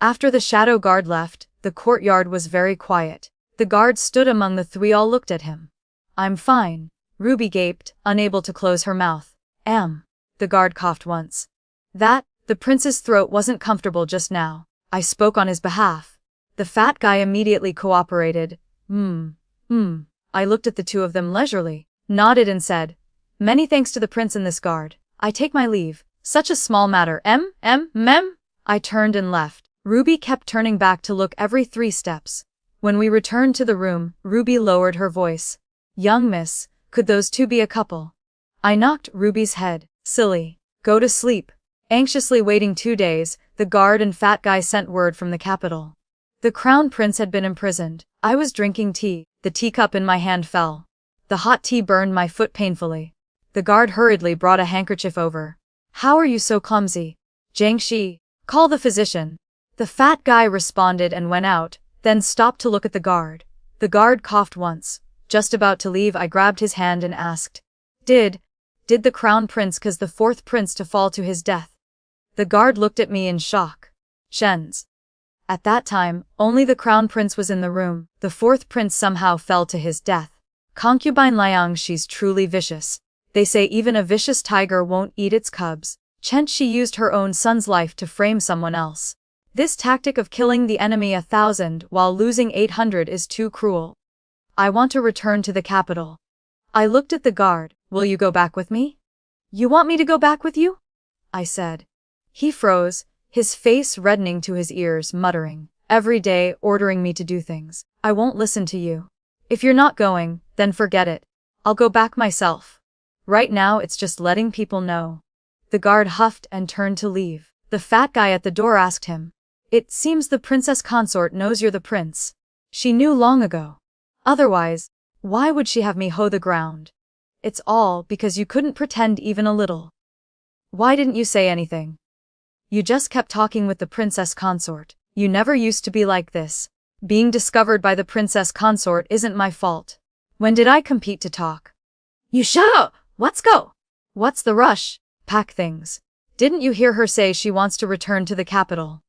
Speaker 1: After the shadow guard left, the courtyard was very quiet. The guard stood among the three. All looked at him. I'm fine. Ruby gaped, unable to close her mouth. The guard coughed once. The prince's throat wasn't comfortable just now. I spoke on his behalf. The fat guy immediately cooperated. I looked at the two of them leisurely, nodded and said, Many thanks to the prince and this guard. I take my leave. Such a small matter. I turned and left. Ruby kept turning back to look every 3 steps. When we returned to the room, Ruby lowered her voice. Young miss, could those two be a couple? I knocked Ruby's head. Silly. Go to sleep. Anxiously waiting 2 days, the guard and fat guy sent word from the capital. The crown prince had been imprisoned. I was drinking tea. The teacup in my hand fell. The hot tea burned my foot painfully. The guard hurriedly brought a handkerchief over. How are you so clumsy? Xianxia, call the physician. The fat guy responded and went out, then stopped to look at the guard. The guard coughed once. Just about to leave, I grabbed his hand and asked, Did the crown prince cause the 4th prince to fall to his death? The guard looked at me in shock. Shens. At that time, only the crown prince was in the room. The 4th prince somehow fell to his death. Concubine Liang, she's truly vicious. They say even a vicious tiger won't eat its cubs. She used her own son's life to frame someone else. This tactic of killing the enemy 1,000 while losing 800 is too cruel. I want to return to the capital. I looked at the guard. Will you go back with me? You want me to go back with you? I said. He froze, his face reddening to his ears, muttering, Every day ordering me to do things. I won't listen to you. If you're not going, then forget it. I'll go back myself. Right now it's just letting people know. The guard huffed and turned to leave. The fat guy at the door asked him. It seems the princess consort knows you're the prince. She knew long ago. Otherwise, why would she have me hoe the ground? It's all because you couldn't pretend even a little. Why didn't you say anything? You just kept talking with the princess consort. You never used to be like this. Being discovered by the princess consort isn't my fault. When did I compete to talk? You shut up! Let's go! What's the rush? Pack things. Didn't you hear her say she wants to return to the capital?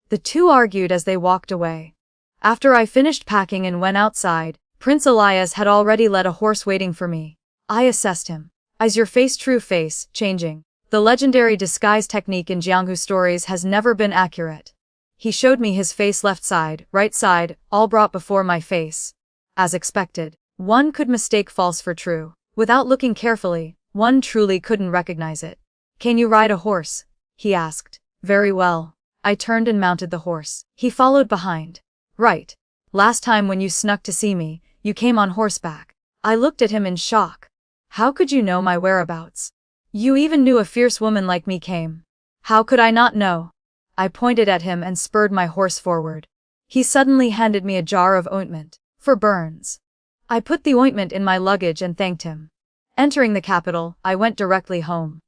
Speaker 1: The two argued as they walked away. After I finished packing and went outside, Prince Elias had already led a horse waiting for me. I assessed him. Is your face true face changing? The legendary disguise technique in Jianghu stories has never been accurate. He showed me his face, left side, right side, all brought before my face. As expected, one could mistake false for true. Without looking carefully, one truly couldn't recognize it. Can you ride a horse? He asked. Very well. I turned and mounted the horse. He followed behind. Right. Last time when you snuck to see me, you came on horseback. I looked at him in shock. How could you know my whereabouts? You even knew a fierce woman like me came. How could I not know? I pointed at him and spurred my horse forward. He suddenly handed me a jar of ointment. For burns. I put the ointment in my luggage and thanked him. Entering the capital, I went directly home.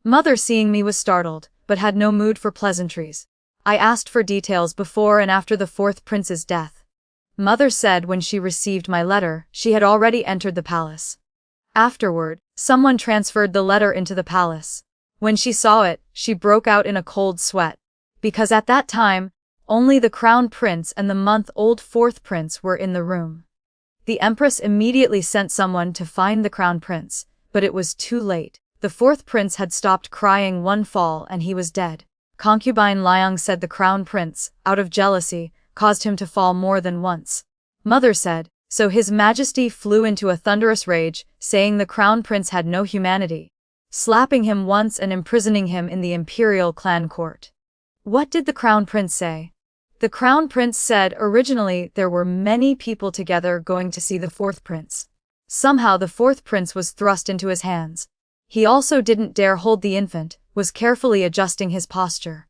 Speaker 1: Mother, seeing me, was startled, but had no mood for pleasantries. I asked for details before and after the fourth prince's death. Mother said when she received my letter, she had already entered the palace. Afterward, someone transferred the letter into the palace. When she saw it, she broke out in a cold sweat. Because at that time, only the crown prince and the month-old fourth prince were in the room. The empress immediately sent someone to find the crown prince, but it was too late. The fourth prince had stopped crying one fall and he was dead. Concubine Liang said the crown prince, out of jealousy, caused him to fall more than once. Mother said, so His Majesty flew into a thunderous rage, saying the crown prince had no humanity, slapping him once and imprisoning him in the imperial clan court. What did the crown prince say? The crown prince said originally there were many people together going to see the fourth prince. Somehow the fourth prince was thrust into his hands. He also didn't dare hold the infant, was carefully adjusting his posture.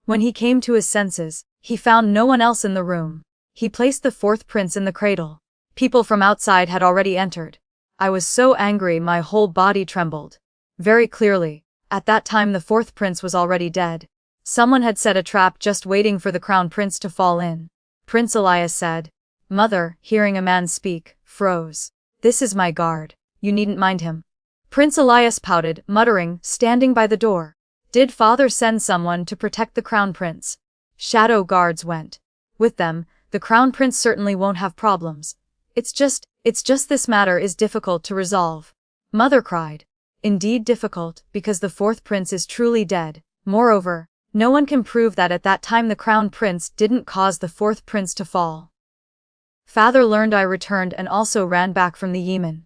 Speaker 1: When he came to his senses, he found no one else in the room. He placed the fourth prince in the cradle. People from outside had already entered. I was so angry my whole body trembled. Very clearly, at that time the fourth prince was already dead. Someone had set a trap just waiting for the crown prince to fall in. Prince Elias said. Mother, hearing a man speak, froze. This is my guard. You needn't mind him. Prince Elias pouted, muttering, standing by the door. Did father send someone to protect the crown prince? Shadow guards went. With them, the crown prince certainly won't have problems. It's just this matter is difficult to resolve. Mother cried. Indeed difficult, because the fourth prince is truly dead. Moreover, no one can prove that at that time the crown prince didn't cause the fourth prince to fall. Father learned I returned and also ran back from the Yemen.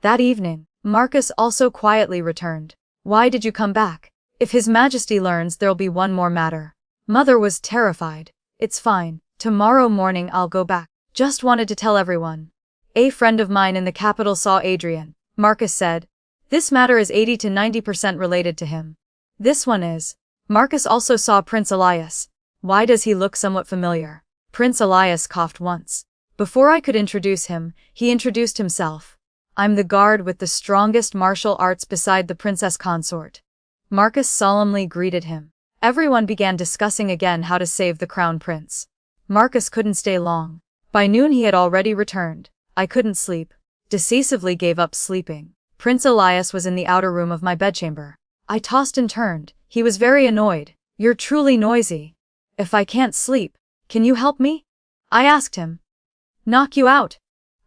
Speaker 1: That evening, Marcus also quietly returned. Why did you come back? If His Majesty learns there'll be one more matter. Mother was terrified. It's fine, tomorrow morning I'll go back. Just wanted to tell everyone. A friend of mine in the capital saw Adrian. Marcus said. This matter is 80 to 90% related to him. This one is. Marcus also saw Prince Elias. Why does he look somewhat familiar? Prince Elias coughed once. Before I could introduce him, he introduced himself. I'm the guard with the strongest martial arts beside the princess consort. Marcus solemnly greeted him. Everyone began discussing again how to save the crown prince. Marcus couldn't stay long. By noon he had already returned. I couldn't sleep. Decisively gave up sleeping. Prince Elias was in the outer room of my bedchamber. I tossed and turned. He was very annoyed. You're truly noisy. If I can't sleep, can you help me? I asked him. Knock you out.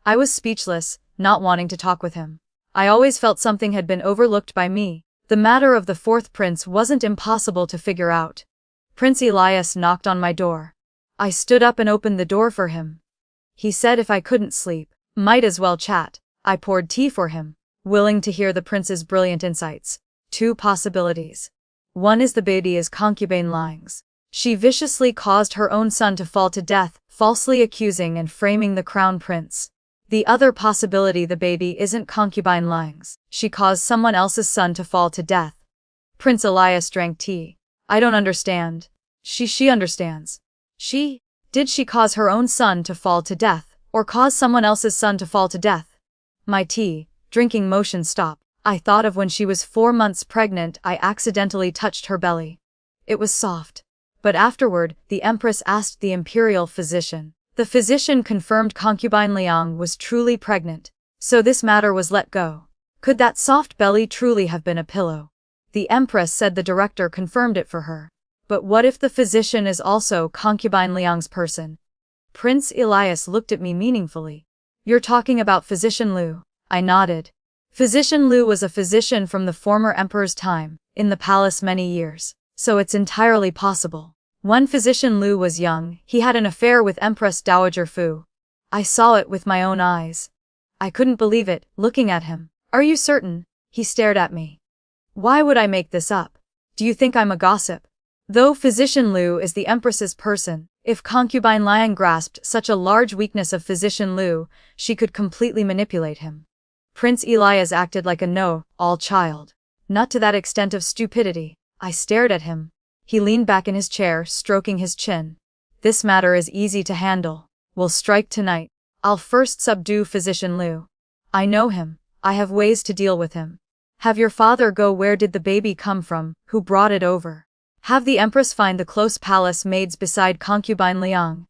Speaker 1: I was speechless, not wanting to talk with him. I always felt something had been overlooked by me. The matter of the fourth prince wasn't impossible to figure out. Prince Elias knocked on my door. I stood up and opened the door for him. He said if I couldn't sleep, might as well chat. I poured tea for him, willing to hear the prince's brilliant insights. 2 possibilities. One is the baby is concubine Liang's. She viciously caused her own son to fall to death, falsely accusing and framing the crown prince. The other possibility, the baby isn't concubine Liang's. She caused someone else's son to fall to death. Prince Elias drank tea. I don't understand. She understands. Did she cause her own son to fall to death, or cause someone else's son to fall to death? My tea, drinking motion stopped. I thought of when she was 4 months pregnant I accidentally touched her belly. It was soft. But afterward, the empress asked the imperial physician. The physician confirmed concubine Liang was truly pregnant. So this matter was let go. Could that soft belly truly have been a pillow? The empress said the director confirmed it for her. But what if the physician is also concubine Liang's person? Prince Elias looked at me meaningfully. You're talking about Physician Liu. I nodded. Physician Liu was a physician from the former emperor's time, in the palace many years. So it's entirely possible. When Physician Liu was young, he had an affair with Empress Dowager Fu. I saw it with my own eyes. I couldn't believe it, looking at him. Are you certain? He stared at me. Why would I make this up? Do you think I'm a gossip? Though Physician Liu is the Empress's person, if concubine Liang grasped such a large weakness of Physician Liu, she could completely manipulate him. Prince Elias acted like a know-all child. Not to that extent of stupidity. I stared at him. He leaned back in his chair, stroking his chin. This matter is easy to handle. We'll strike tonight. I'll first subdue Physician Liu. I know him. I have ways to deal with him. Have your father go where did the baby come from, who brought it over. Have the Empress find the close palace maids beside concubine Liang.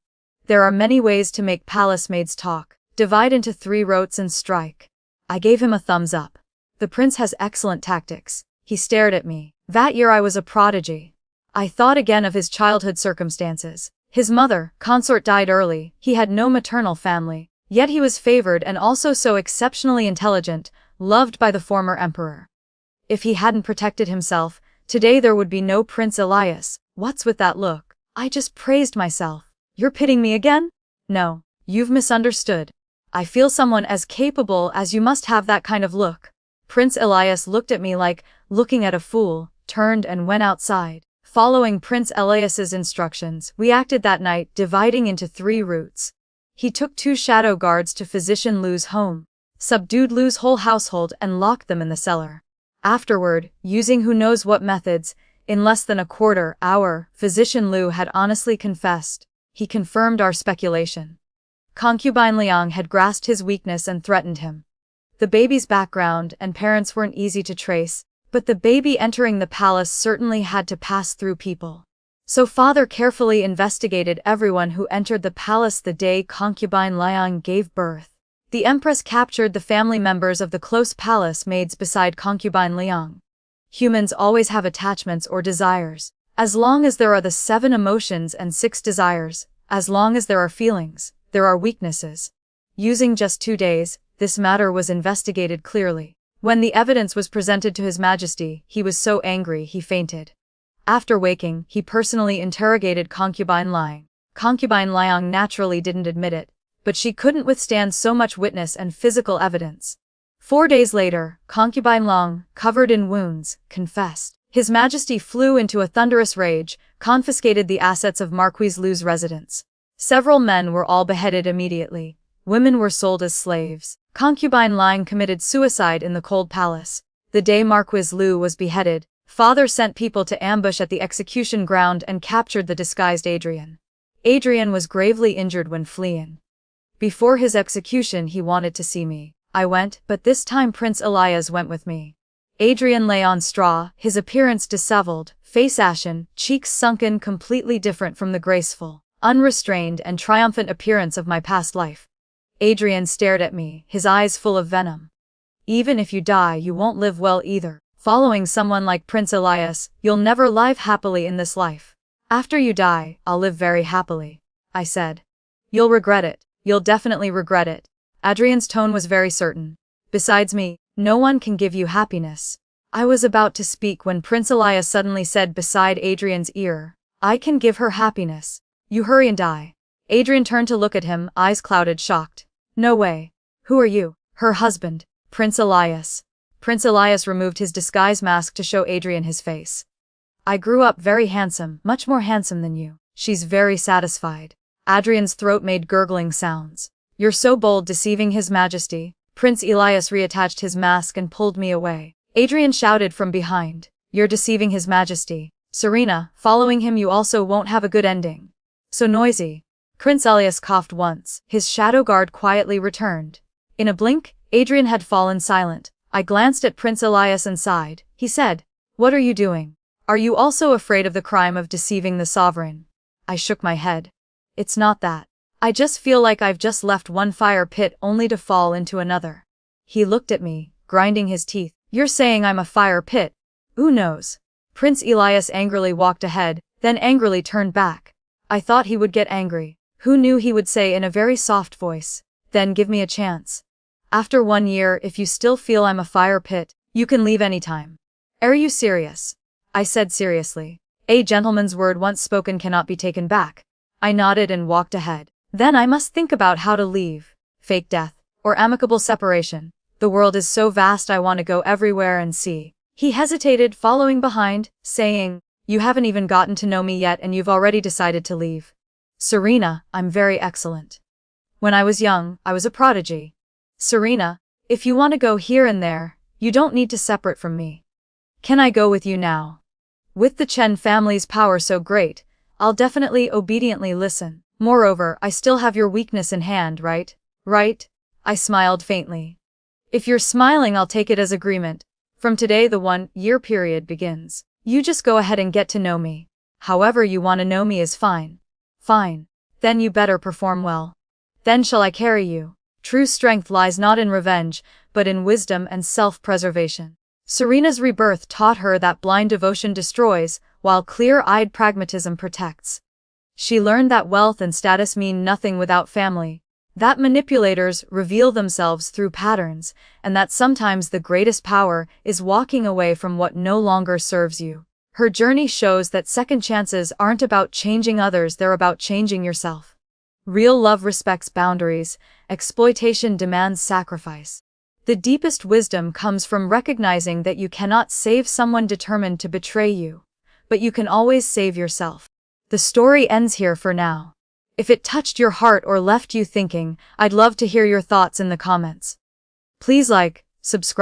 Speaker 1: There are many ways to make palace maids talk. Divide into 3 rotes and strike. I gave him a thumbs up. The prince has excellent tactics. He stared at me. That year I was a prodigy. I thought again of his childhood circumstances. His mother, consort, died early. He had no maternal family. Yet he was favored and also so exceptionally intelligent, loved by the former emperor. If he hadn't protected himself, today there would be no Prince Elias. What's with that look? I just praised myself. You're pitying me again? No, you've misunderstood. I feel someone as capable as you must have that kind of look. Prince Elias looked at me like looking at a fool, turned and went outside. Following Prince Elias's instructions, we acted that night, dividing into 3 routes. He took 2 shadow guards to Physician Liu's home, subdued Liu's whole household and locked them in the cellar. Afterward, using who knows what methods, in less than a quarter hour, Physician Liu had honestly confessed. He confirmed our speculation. Concubine Liang had grasped his weakness and threatened him. The baby's background and parents weren't easy to trace, but the baby entering the palace certainly had to pass through people. So father carefully investigated everyone who entered the palace the day concubine Liang gave birth. The Empress captured the family members of the close palace maids beside concubine Liang. Humans always have attachments or desires. As long as there are the 7 emotions and 6 desires, as long as there are feelings, there are weaknesses. Using just 2 days, this matter was investigated clearly. When the evidence was presented to His Majesty, he was so angry he fainted. After waking, he personally interrogated concubine Liang. Concubine Liang naturally didn't admit it, but she couldn't withstand so much witness and physical evidence. 4 days later, concubine Liang, covered in wounds, confessed. His Majesty flew into a thunderous rage, confiscated the assets of Marquis Liu's residence. Several men were all beheaded immediately. Women were sold as slaves. Concubine Liang committed suicide in the cold palace. The day Marquis Liu was beheaded, father sent people to ambush at the execution ground and captured the disguised Adrian. Adrian was gravely injured when fleeing. Before his execution he wanted to see me. I went, but this time Prince Elias went with me. Adrian lay on straw, his appearance disheveled, face ashen, cheeks sunken, completely different from the graceful, unrestrained and triumphant appearance of my past life. Adrian stared at me, his eyes full of venom. Even if you die, you won't live well either. Following someone like Prince Elias, you'll never live happily in this life. After you die, I'll live very happily, I said. You'll regret it. You'll definitely regret it. Adrian's tone was very certain. Besides me, no one can give you happiness. I was about to speak when Prince Elias suddenly said beside Adrian's ear, I can give her happiness. You hurry and die. Adrian turned to look at him, eyes clouded, shocked. No way. Who are you? Her husband, Prince Elias. Prince Elias removed his disguise mask to show Adrian his face. I grew up very handsome, much more handsome than you. She's very satisfied. Adrian's throat made gurgling sounds. You're so bold, deceiving His Majesty. Prince Elias reattached his mask and pulled me away. Adrian shouted from behind. You're deceiving His Majesty. Serena, following him you also won't have a good ending. So noisy. Prince Elias coughed once. His shadow guard quietly returned. In a blink, Adrian had fallen silent. I glanced at Prince Elias and sighed. He said, What are you doing? Are you also afraid of the crime of deceiving the sovereign? I shook my head. It's not that. I just feel like I've just left one fire pit only to fall into another. He looked at me, grinding his teeth. You're saying I'm a fire pit? Who knows? Prince Elias angrily walked ahead, then angrily turned back. I thought he would get angry. Who knew he would say in a very soft voice, Then give me a chance. After 1 year, if you still feel I'm a fire pit, you can leave anytime. Are you serious? I said seriously. A gentleman's word once spoken cannot be taken back. I nodded and walked ahead. Then I must think about how to leave. Fake death, or amicable separation. The world is so vast, I want to go everywhere and see. He hesitated, following behind, saying, You haven't even gotten to know me yet and you've already decided to leave. Serena, I'm very excellent. When I was young, I was a prodigy. Serena, if you want to go here and there, you don't need to separate from me. Can I go with you now? With the Chen family's power so great, I'll definitely obediently listen. Moreover, I still have your weakness in hand, right? Right? I smiled faintly. If you're smiling, I'll take it as agreement. From today the 1-year period begins. You just go ahead and get to know me. However you want to know me is fine. Fine. Then you better perform well. Then shall I carry you. True strength lies not in revenge, but in wisdom and self-preservation. Serena's rebirth taught her that blind devotion destroys, while clear-eyed pragmatism protects. She learned that wealth and status mean nothing without family, that manipulators reveal themselves through patterns, and that sometimes the greatest power is walking away from what no longer serves you. Her journey shows that second chances aren't about changing others, they're about changing yourself. Real love respects boundaries, exploitation demands sacrifice. The deepest wisdom comes from recognizing that you cannot save someone determined to betray you, but you can always save yourself. The story ends here for now. If it touched your heart or left you thinking, I'd love to hear your thoughts in the comments. Please like, subscribe.